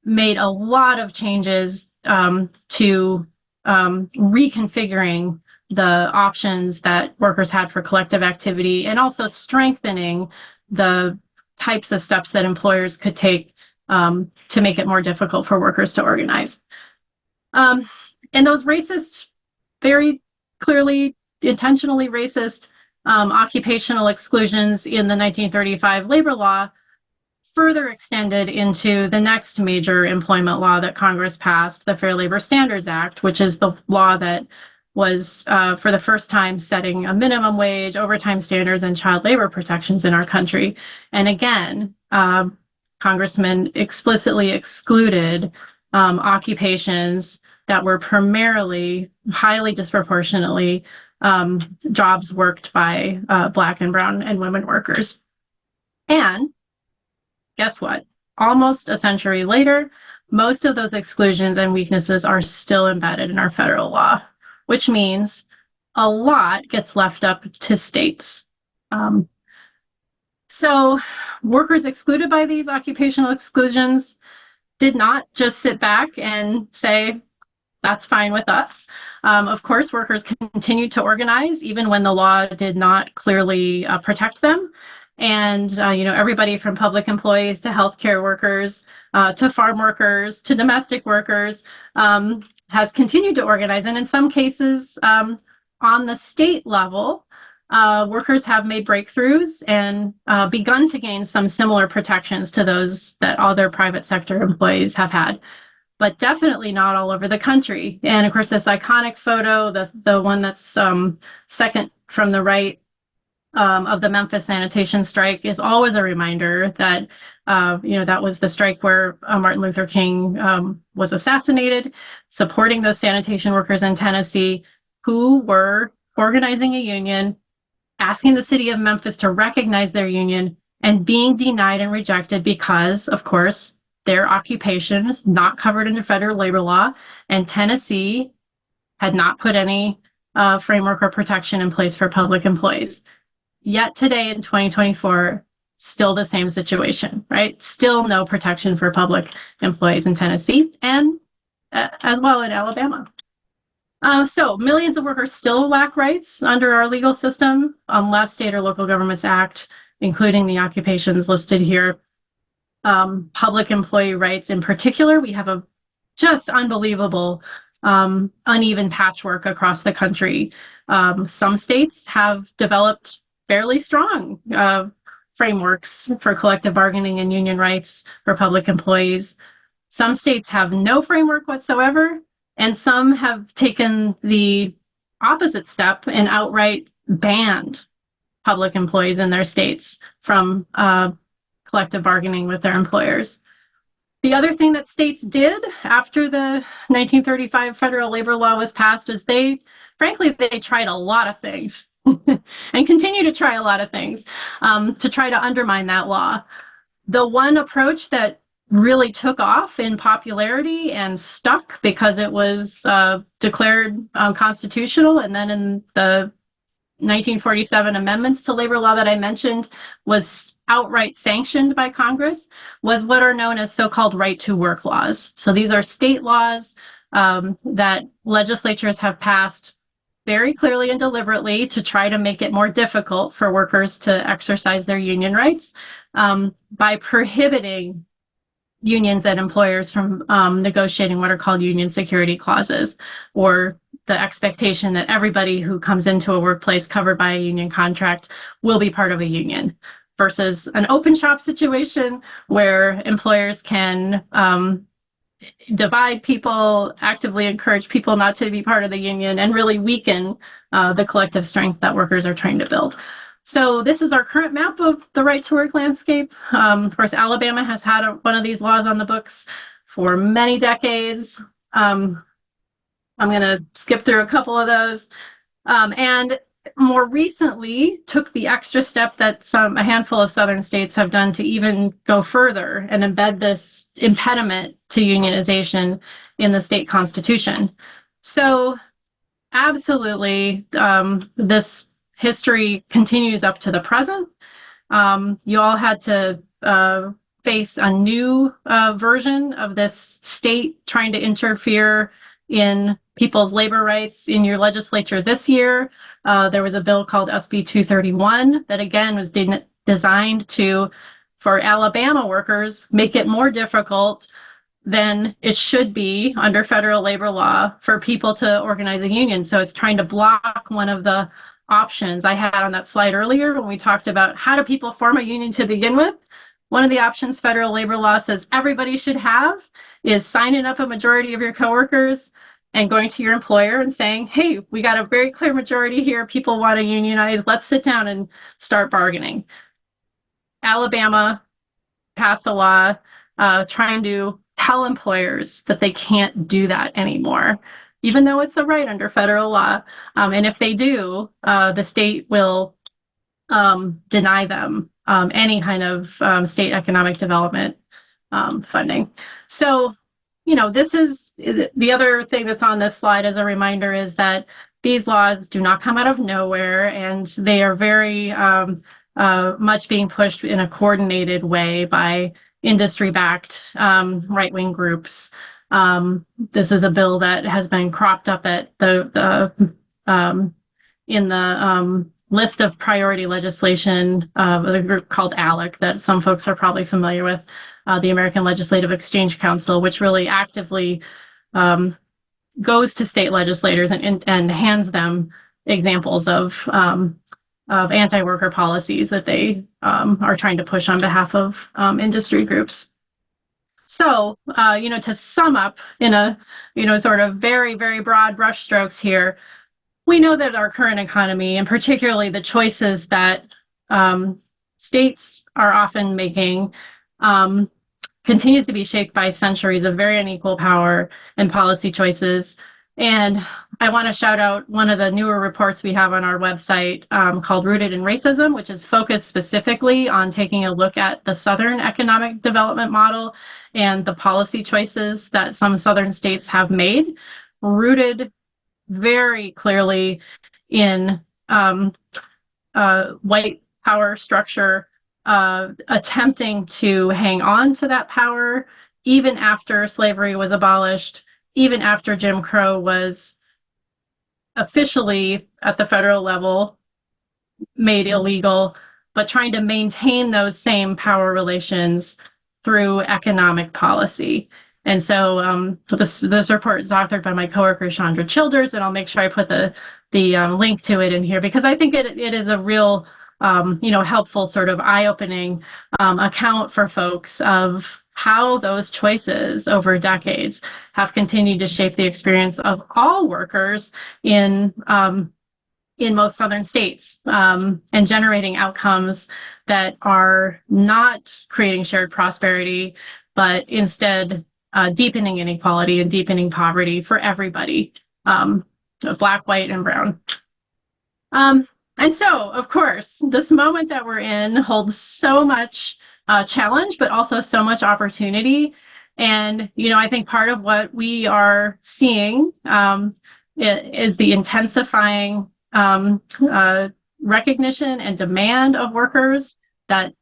made a lot of changes to reconfiguring the options that workers had for collective activity, and also strengthening the types of steps that employers could take to make it more difficult for workers to organize. And those racist, very clearly, intentionally racist occupational exclusions in the 1935 labor law further extended into the next major employment law that Congress passed, the Fair Labor Standards Act, which is the law that was for the first time setting a minimum wage, overtime standards, and child labor protections in our country. And again, congressmen explicitly excluded occupations that were primarily, highly disproportionately, jobs worked by Black and brown and women workers. And guess what? Almost a century later, most of those exclusions and weaknesses are still embedded in our federal law, which means a lot gets left up to states. So workers excluded by these occupational exclusions did not just sit back and say, that's fine with us. Of course, workers continued to organize even when the law did not clearly protect them. And everybody from public employees to healthcare workers, to farm workers, to domestic workers, has continued to organize. And in some cases, on the state level, workers have made breakthroughs and begun to gain some similar protections to those that other private sector employees have had, but definitely not all over the country. And of course, this iconic photo, the one that's second from the right, of the Memphis sanitation strike, is always a reminder that that was the strike where Martin Luther King was assassinated, supporting those sanitation workers in Tennessee who were organizing a union, asking the city of Memphis to recognize their union, and being denied and rejected because, of course, their occupation not covered under federal labor law, and Tennessee had not put any framework or protection in place for public employees. Yet today in 2024, still the same situation, right? Still no protection for public employees in Tennessee, and as well in Alabama. So millions of workers still lack rights under our legal system unless state or local governments act, including the occupations listed here. Public employee rights in particular, we have a just unbelievable uneven patchwork across the country. Some states have developed fairly strong frameworks for collective bargaining and union rights for public employees. Some states have no framework whatsoever, and some have taken the opposite step and outright banned public employees in their states from collective bargaining with their employers. The other thing that states did after the 1935 federal labor law was passed was they tried a lot of things and continue to try a lot of things to try to undermine that law. The one approach that really took off in popularity and stuck because it was declared constitutional, and then in the 1947 amendments to labor law that I mentioned was outright sanctioned by Congress, was what are known as so-called right to work laws. So these are state laws that legislatures have passed very clearly and deliberately to try to make it more difficult for workers to exercise their union rights by prohibiting unions and employers from negotiating what are called union security clauses, or the expectation that everybody who comes into a workplace covered by a union contract will be part of a union, versus an open shop situation where employers can divide people, actively encourage people not to be part of the union, and really weaken the collective strength that workers are trying to build. So this is our current map of the right to work landscape. Of course, Alabama has had one of these laws on the books for many decades. I'm going to skip through a couple of those. And more recently took the extra step that a handful of southern states have done to even go further and embed this impediment to unionization in the state constitution. So absolutely, this history continues up to the present. You all had to face a new version of this state trying to interfere in people's labor rights in your legislature this year. There was a bill called SB 231 that, again, was designed to, for Alabama workers, make it more difficult than it should be under federal labor law for people to organize a union. So it's trying to block one of the options I had on that slide earlier when we talked about how do people form a union to begin with. One of the options federal labor law says everybody should have is signing up a majority of your coworkers and going to your employer and saying, hey, we got a very clear majority here. People want to unionize. Let's sit down and start bargaining. Alabama passed a law trying to tell employers that they can't do that anymore, even though it's a right under federal law. And if they do, the state will deny them any kind of state economic development funding. So, this is the other thing that's on this slide as a reminder, is that these laws do not come out of nowhere, and they are very much being pushed in a coordinated way by industry-backed right-wing groups. This is a bill that has been cropped up at in the list of priority legislation of a group called ALEC that some folks are probably familiar with, the American Legislative Exchange Council, which really actively goes to state legislators and hands them examples of anti-worker policies that they are trying to push on behalf of industry groups. So, to sum up in a, sort of very, very broad brushstrokes here, we know that our current economy, and particularly the choices that states are often making, continues to be shaped by centuries of very unequal power and policy choices. And I want to shout out one of the newer reports we have on our website called Rooted in Racism, which is focused specifically on taking a look at the Southern economic development model and the policy choices that some Southern states have made, rooted very clearly in white power structure, attempting to hang on to that power even after slavery was abolished, even after Jim Crow was officially at the federal level made illegal, but trying to maintain those same power relations through economic policy. And so this report is authored by my coworker Chandra Childers, and I'll make sure I put the link to it in here, because I think it is a real helpful sort of eye-opening account for folks of how those choices over decades have continued to shape the experience of all workers in most Southern states, and generating outcomes that are not creating shared prosperity, but instead deepening inequality and deepening poverty for everybody, Black, white, and brown. And so, of course, this moment that we're in holds so much challenge, but also so much opportunity. And, I think part of what we are seeing is the intensifying recognition and demand of workers that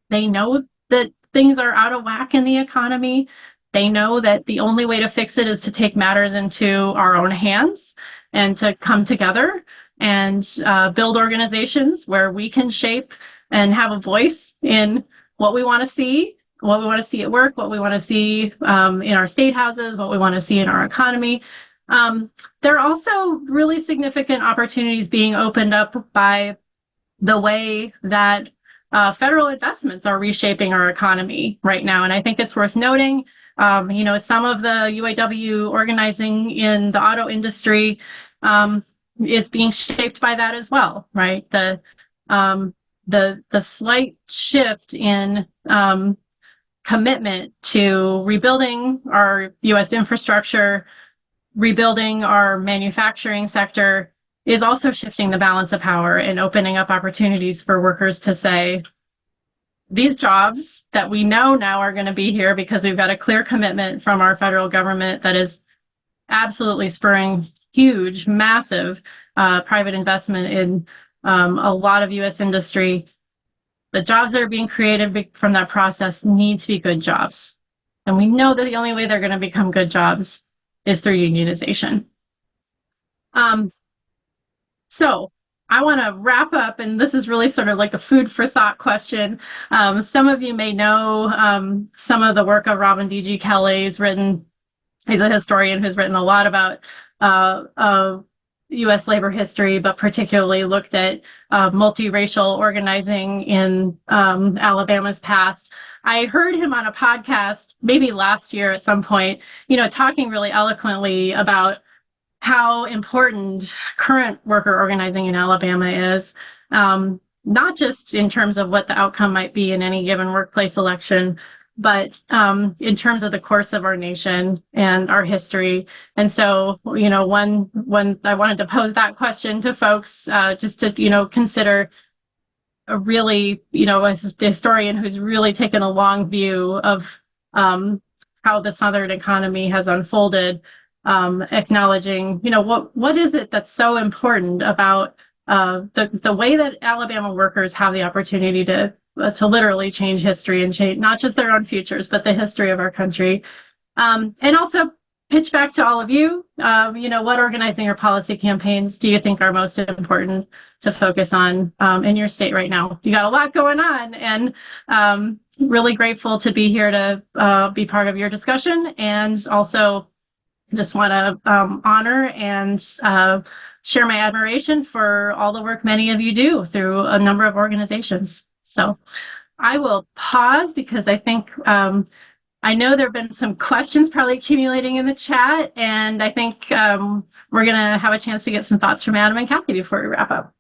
they know that things are out of whack in the economy. They know that the only way to fix it is to take matters into our own hands and to come together and build organizations where we can shape and have a voice in what we want to see, at work, what we want to see in our state houses, what we want to see in our economy. There are also really significant opportunities being opened up by the way that federal investments are reshaping our economy right now. And I think it's worth noting, some of the UAW organizing in the auto industry is being shaped by that as well, right? The slight shift in commitment to rebuilding our U.S. infrastructure, rebuilding our manufacturing sector is also shifting the balance of power and opening up opportunities for workers to say, these jobs that we know now are going to be here because we've got a clear commitment from our federal government that is absolutely spurring huge, massive private investment in a lot of U.S. industry. The jobs that are being created from that process need to be good jobs. And we know that the only way they're going to become good jobs is through unionization. So I want to wrap up, and this is really sort of like a food for thought question. Some of you may know some of the work of Robin D.G. Kelley. He's a historian who's written a lot about U.S. labor history, but particularly looked at multiracial organizing in Alabama's past. I heard him on a podcast maybe last year at some point, talking really eloquently about how important current worker organizing in Alabama is, not just in terms of what the outcome might be in any given workplace election, but in terms of the course of our nation and our history. And so, when I wanted to pose that question to folks, just to, consider a really, a historian who's really taken a long view of how the Southern economy has unfolded, acknowledging, what is it that's so important about the way that Alabama workers have the opportunity to literally change history and change not just their own futures, but the history of our country. And also pitch back to all of you, what organizing or policy campaigns do you think are most important to focus on in your state right now? You got a lot going on, and really grateful to be here to be part of your discussion, and also just want to honor and share my admiration for all the work many of you do through a number of organizations. So I will pause because I think I know there have been some questions probably accumulating in the chat, and I think we're going to have a chance to get some thoughts from Adam and Kathy before we wrap up.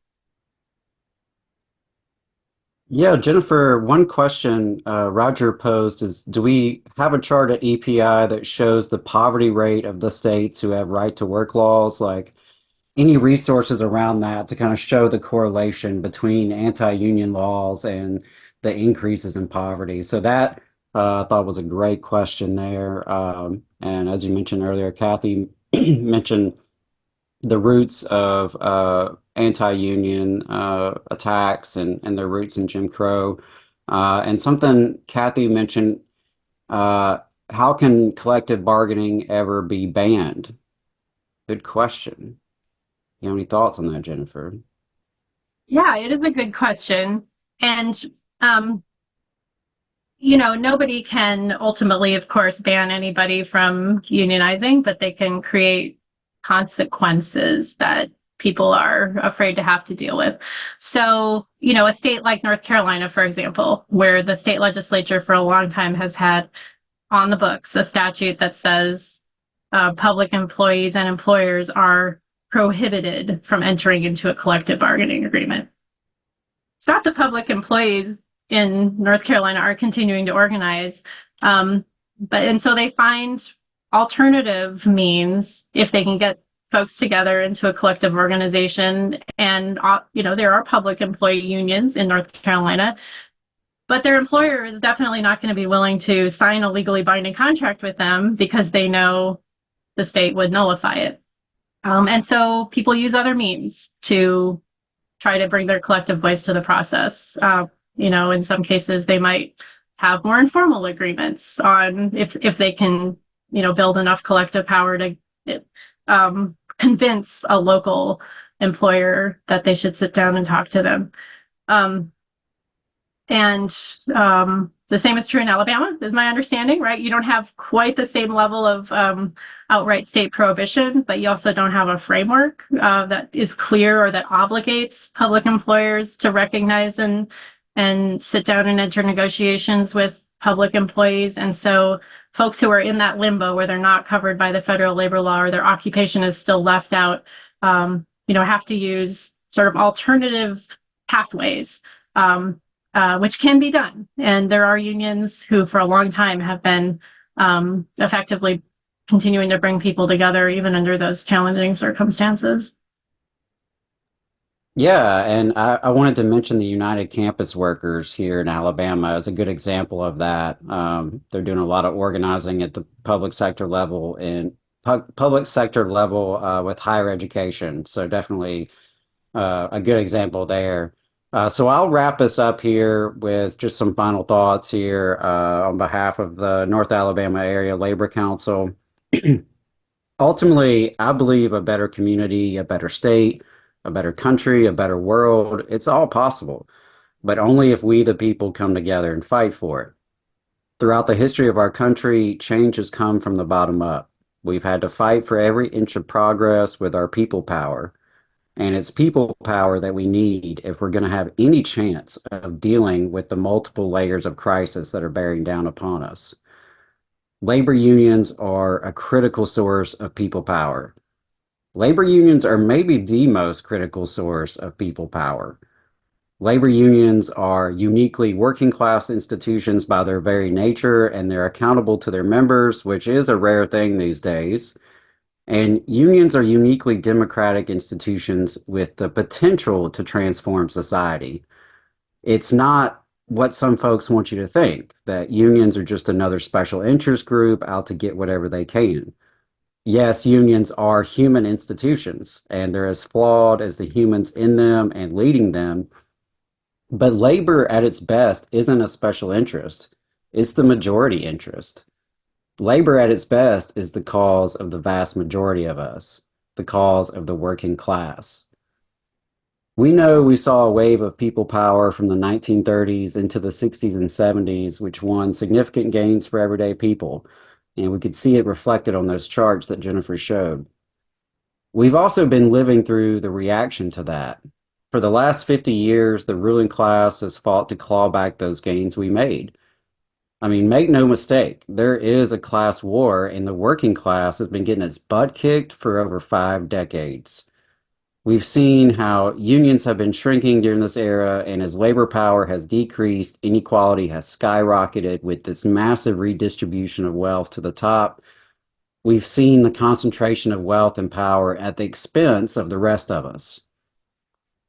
Yeah, Jennifer, one question Roger posed is, do we have a chart at EPI that shows the poverty rate of the states who have right to work laws? Like any resources around that to kind of show the correlation between anti-union laws and the increases in poverty? So that I thought was a great question there. And as you mentioned earlier, Kathy mentioned the roots of anti-union attacks and their roots in Jim Crow. And something Kathy mentioned, how can collective bargaining ever be banned? Good question. You have any thoughts on that, Jennifer? Yeah, it is a good question. And, nobody can ultimately, of course, ban anybody from unionizing, but they can create consequences that people are afraid to have to deal with. So, a state like North Carolina, for example, where the state legislature for a long time has had on the books a statute that says public employees and employers are prohibited from entering into a collective bargaining agreement. It's not the public employees in North Carolina are continuing to organize, and so they find alternative means if they can get folks together into a collective organization. And there are public employee unions in North Carolina, but their employer is definitely not going to be willing to sign a legally binding contract with them because they know the state would nullify it. And so people use other means to try to bring their collective voice to the process. In some cases, they might have more informal agreements on if they can, build enough collective power to convince a local employer that they should sit down and talk to them. The same is true in Alabama, is my understanding, right? You don't have quite the same level of outright state prohibition, but you also don't have a framework that is clear or that obligates public employers to recognize and sit down and enter negotiations with public employees. And so folks who are in that limbo where they're not covered by the federal labor law or their occupation is still left out, have to use sort of alternative pathways, which can be done. And there are unions who for a long time have been effectively continuing to bring people together even under those challenging circumstances. Yeah, and I wanted to mention the United Campus Workers here in Alabama as a good example of that. They're doing a lot of organizing at the public sector level with higher education. So definitely a good example there. So I'll wrap us up here with just some final thoughts here on behalf of the North Alabama Area Labor Council. Ultimately, I believe a better community, a better state, a better country, a better world, it's all possible, but only if we, the people, come together and fight for it. Throughout the history of our country, change has come from the bottom up. We've had to fight for every inch of progress with our people power. And it's people power that we need if we're going to have any chance of dealing with the multiple layers of crisis that are bearing down upon us. Labor unions are a critical source of people power. Labor unions are maybe the most critical source of people power. Labor unions are uniquely working class institutions by their very nature, and they're accountable to their members, which is a rare thing these days. And unions are uniquely democratic institutions with the potential to transform society. It's not what some folks want you to think, that unions are just another special interest group out to get whatever they can. Yes, unions are human institutions, and they're as flawed as the humans in them and leading them. But labor at its best isn't a special interest. It's the majority interest. Labor at its best is the cause of the vast majority of us, the cause of the working class. We know we saw a wave of people power from the 1930s into the 60s and 70s, which won significant gains for everyday people. And we could see it reflected on those charts that Jennifer showed. We've also been living through the reaction to that. For the last 50 years, the ruling class has fought to claw back those gains we made. I mean, make no mistake, there is a class war, and the working class has been getting its butt kicked for over 5 decades. We've seen how unions have been shrinking during this era, and as labor power has decreased, inequality has skyrocketed with this massive redistribution of wealth to the top. We've seen the concentration of wealth and power at the expense of the rest of us.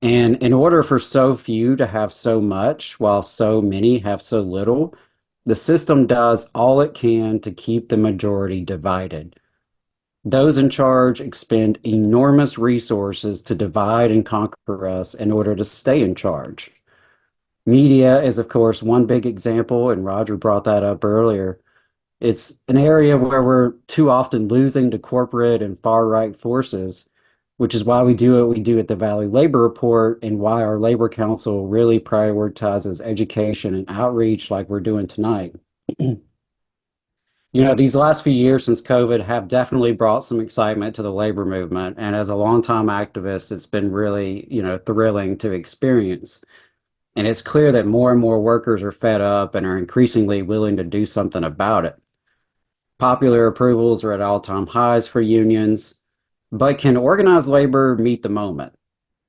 And in order for so few to have so much, while so many have so little, the system does all it can to keep the majority divided. Those in charge expend enormous resources to divide and conquer us in order to stay in charge. Media is, of course, one big example, and Roger brought that up earlier. It's an area where we're too often losing to corporate and far-right forces, which is why we do what we do at the Valley Labor Report and why our Labor Council really prioritizes education and outreach like we're doing tonight. These last few years since COVID have definitely brought some excitement to the labor movement. And as a longtime activist, it's been really, thrilling to experience. And it's clear that more and more workers are fed up and are increasingly willing to do something about it. Popular approvals are at all-time highs for unions. But can organized labor meet the moment?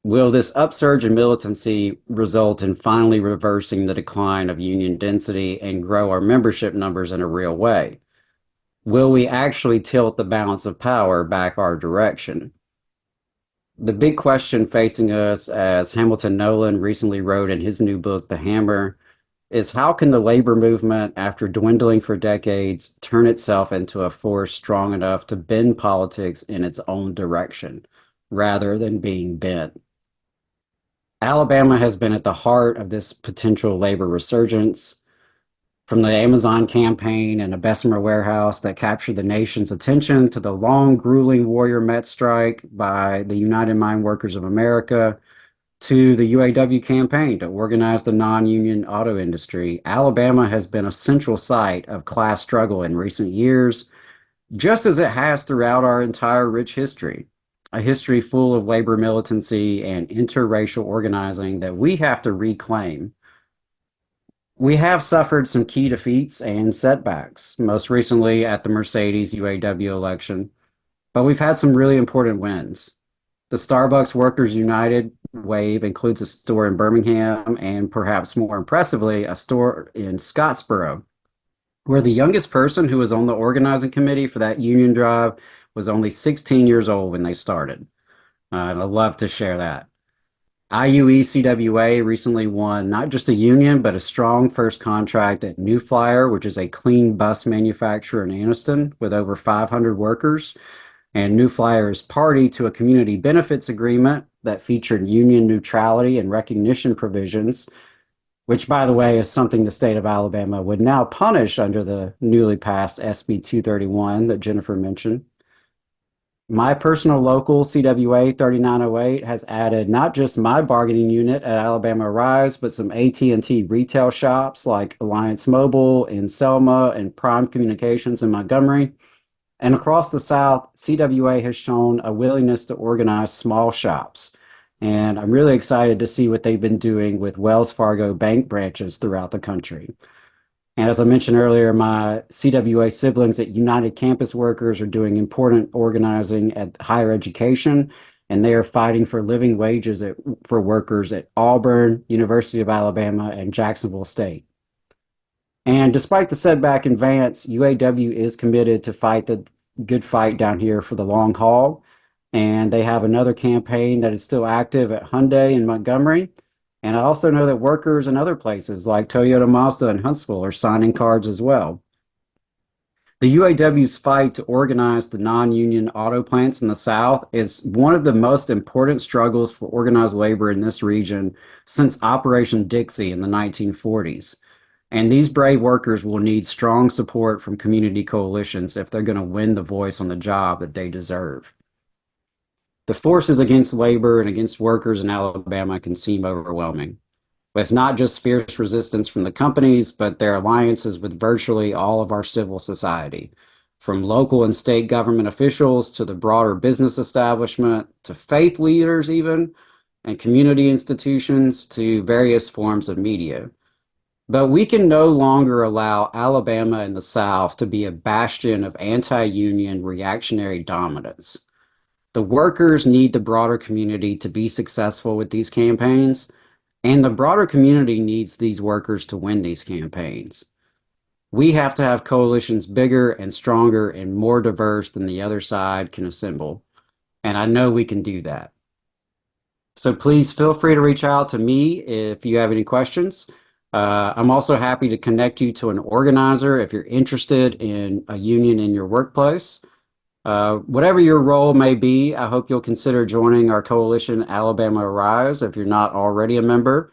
Will this upsurge in militancy result in finally reversing the decline of union density and grow our membership numbers in a real way? Will we actually tilt the balance of power back our direction? The big question facing us, as Hamilton Nolan recently wrote in his new book, The Hammer, is how can the labor movement, after dwindling for decades, turn itself into a force strong enough to bend politics in its own direction, rather than being bent? Alabama has been at the heart of this potential labor resurgence. From the Amazon campaign and a Bessemer warehouse that captured the nation's attention to the long, grueling Warrior Met strike by the United Mine Workers of America, to the UAW campaign to organize the non-union auto industry, Alabama has been a central site of class struggle in recent years, just as it has throughout our entire rich history. A history full of labor militancy and interracial organizing that we have to reclaim. We have suffered some key defeats and setbacks, most recently at the Mercedes UAW election, but we've had some really important wins. The Starbucks Workers United wave includes a store in Birmingham and, perhaps more impressively, a store in Scottsboro, where the youngest person who was on the organizing committee for that union drive was only 16 years old when they started. And I'd love to share that. IUE CWA recently won not just a union, but a strong first contract at New Flyer, which is a clean bus manufacturer in Anniston with over 500 workers. And New Flyer is party to a community benefits agreement that featured union neutrality and recognition provisions, which, by the way, is something the state of Alabama would now punish under the newly passed SB 231 that Jennifer mentioned. My personal local CWA 3908 has added not just my bargaining unit at Alabama Rise, but some AT&T retail shops like Alliance Mobile in Selma and Prime Communications in Montgomery. And across the South, CWA has shown a willingness to organize small shops. And I'm really excited to see what they've been doing with Wells Fargo bank branches throughout the country. And as I mentioned earlier, my CWA siblings at United Campus Workers are doing important organizing at higher education, and they are fighting for living wages for workers at Auburn, University of Alabama, and Jacksonville State. And despite the setback in Vance, UAW is committed to fight the good fight down here for the long haul. And they have another campaign that is still active at Hyundai in Montgomery. And I also know that workers in other places like Toyota Mazda and Huntsville are signing cards as well. The UAW's fight to organize the non-union auto plants in the South is one of the most important struggles for organized labor in this region since Operation Dixie in the 1940s. And these brave workers will need strong support from community coalitions if they're going to win the voice on the job that they deserve. The forces against labor and against workers in Alabama can seem overwhelming, with not just fierce resistance from the companies, but their alliances with virtually all of our civil society, from local and state government officials to the broader business establishment, to faith leaders even, and community institutions, to various forms of media. But we can no longer allow Alabama and the South to be a bastion of anti-union reactionary dominance. The workers need the broader community to be successful with these campaigns, and the broader community needs these workers to win these campaigns. We have to have coalitions bigger and stronger and more diverse than the other side can assemble, and I know we can do that. So please feel free to reach out to me if you have any questions. I'm also happy to connect you to an organizer if you're interested in a union in your workplace. Whatever your role may be, I hope you'll consider joining our coalition Alabama Rise if you're not already a member.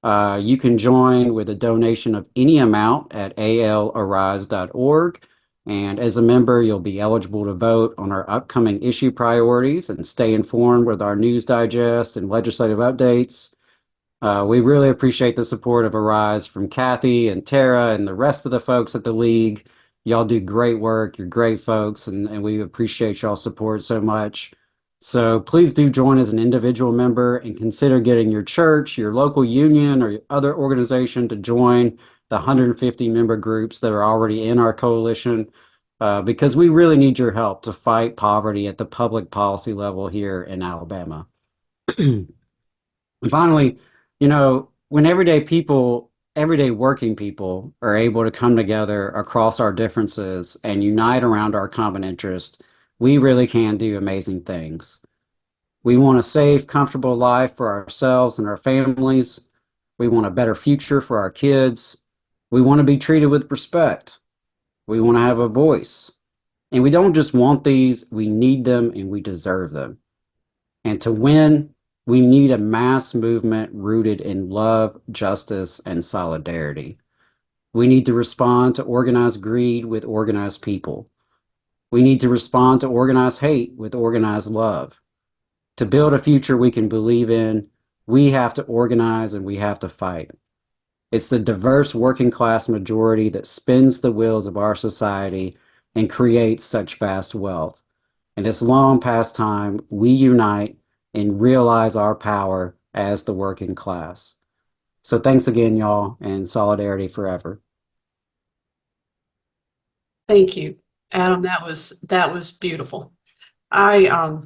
You can join with a donation of any amount at alarise.org. And as a member, you'll be eligible to vote on our upcoming issue priorities and stay informed with our news digest and legislative updates. We really appreciate the support of Arise from Kathy and Tara and the rest of the folks at the League. Y'all do great work. You're great folks, and we appreciate y'all's support so much. So please do join as an individual member and consider getting your church, your local union, or your other organization to join the 150 member groups that are already in our coalition, because we really need your help to fight poverty at the public policy level here in Alabama. And finally, when everyday working people are able to come together across our differences and unite around our common interest, we really can do amazing things. We want a safe, comfortable life for ourselves and our families. We want a better future for our kids. We want to be treated with respect. We want to have a voice. And we don't just want these, we need them and we deserve them. And to win, we need a mass movement rooted in love, justice, and solidarity. We need to respond to organized greed with organized people. We need to respond to organized hate with organized love. To build a future we can believe in, we have to organize and we have to fight. It's the diverse working class majority that spins the wheels of our society and creates such vast wealth. And it's long past time we unite and realize our power as the working class. So thanks again, y'all, and solidarity forever. Thank you, Adam. That was beautiful. I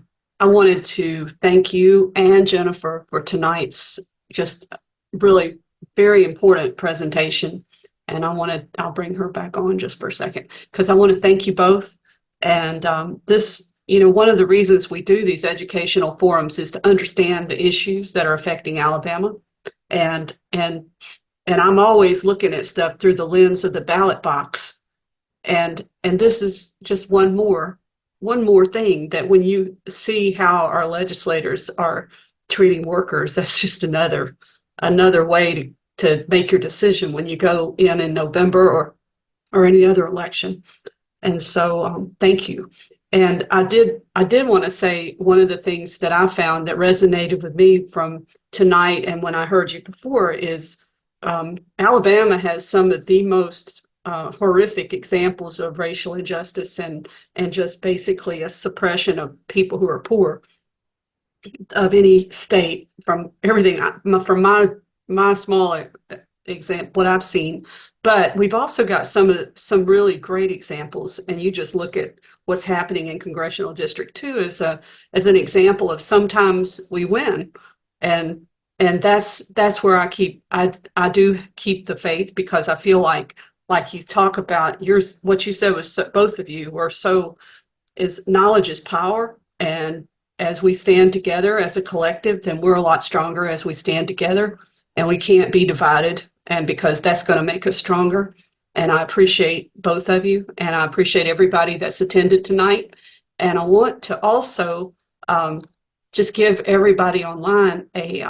wanted to thank you and Jennifer for tonight's just really very important presentation. And I'll bring her back on just for a second, because I want to thank you both. And this, one of the reasons we do these educational forums is to understand the issues that are affecting Alabama. And I'm always looking at stuff through the lens of the ballot box. And this is just one more thing that when you see how our legislators are treating workers, that's just another way to make your decision when you go in November or any other election. And so thank you. And I did want to say one of the things that I found that resonated with me from tonight and when I heard you before is Alabama has some of the most horrific examples of racial injustice and just basically a suppression of people who are poor of any state from everything from my small example, what I've seen. But we've also got some really great examples, and you just look at what's happening in Congressional District 2 as an example of sometimes we win, and that's where I do keep the faith, because I feel like you talk about what you said was both of you were is knowledge is power, and as we stand together as a collective, then we're a lot stronger as we stand together, and we can't be divided, and because that's going to make us stronger. And I appreciate both of you, and I appreciate everybody that's attended tonight. And I want to also just give everybody online a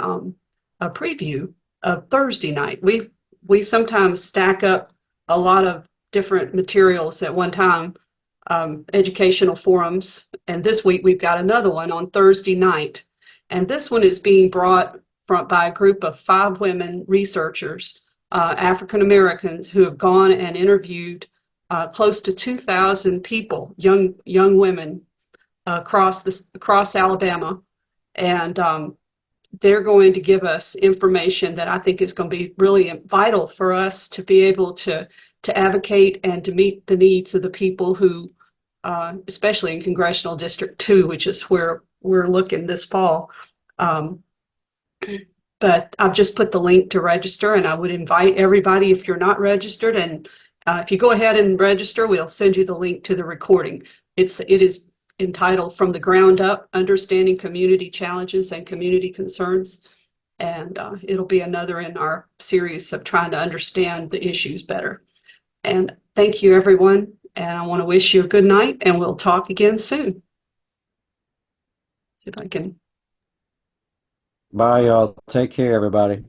preview of Thursday night. We sometimes stack up a lot of different materials at one time, educational forums. And this week we've got another one on Thursday night. And this one is being brought by a group of 5 women researchers, African Americans, who have gone and interviewed close to 2,000 people, young women across Alabama. And they're going to give us information that I think is going to be really vital for us to be able to advocate and to meet the needs of the people who, especially in Congressional District 2, which is where we're looking this fall. But I've just put the link to register, and I would invite everybody, if you're not registered, and if you go ahead and register, we'll send you the link to the recording. It is entitled From the Ground Up, Understanding Community Challenges and Community Concerns. And it'll be another in our series of trying to understand the issues better. And thank you, everyone. And I want to wish you a good night, and we'll talk again soon. See if I can. Bye, y'all. Take care, everybody.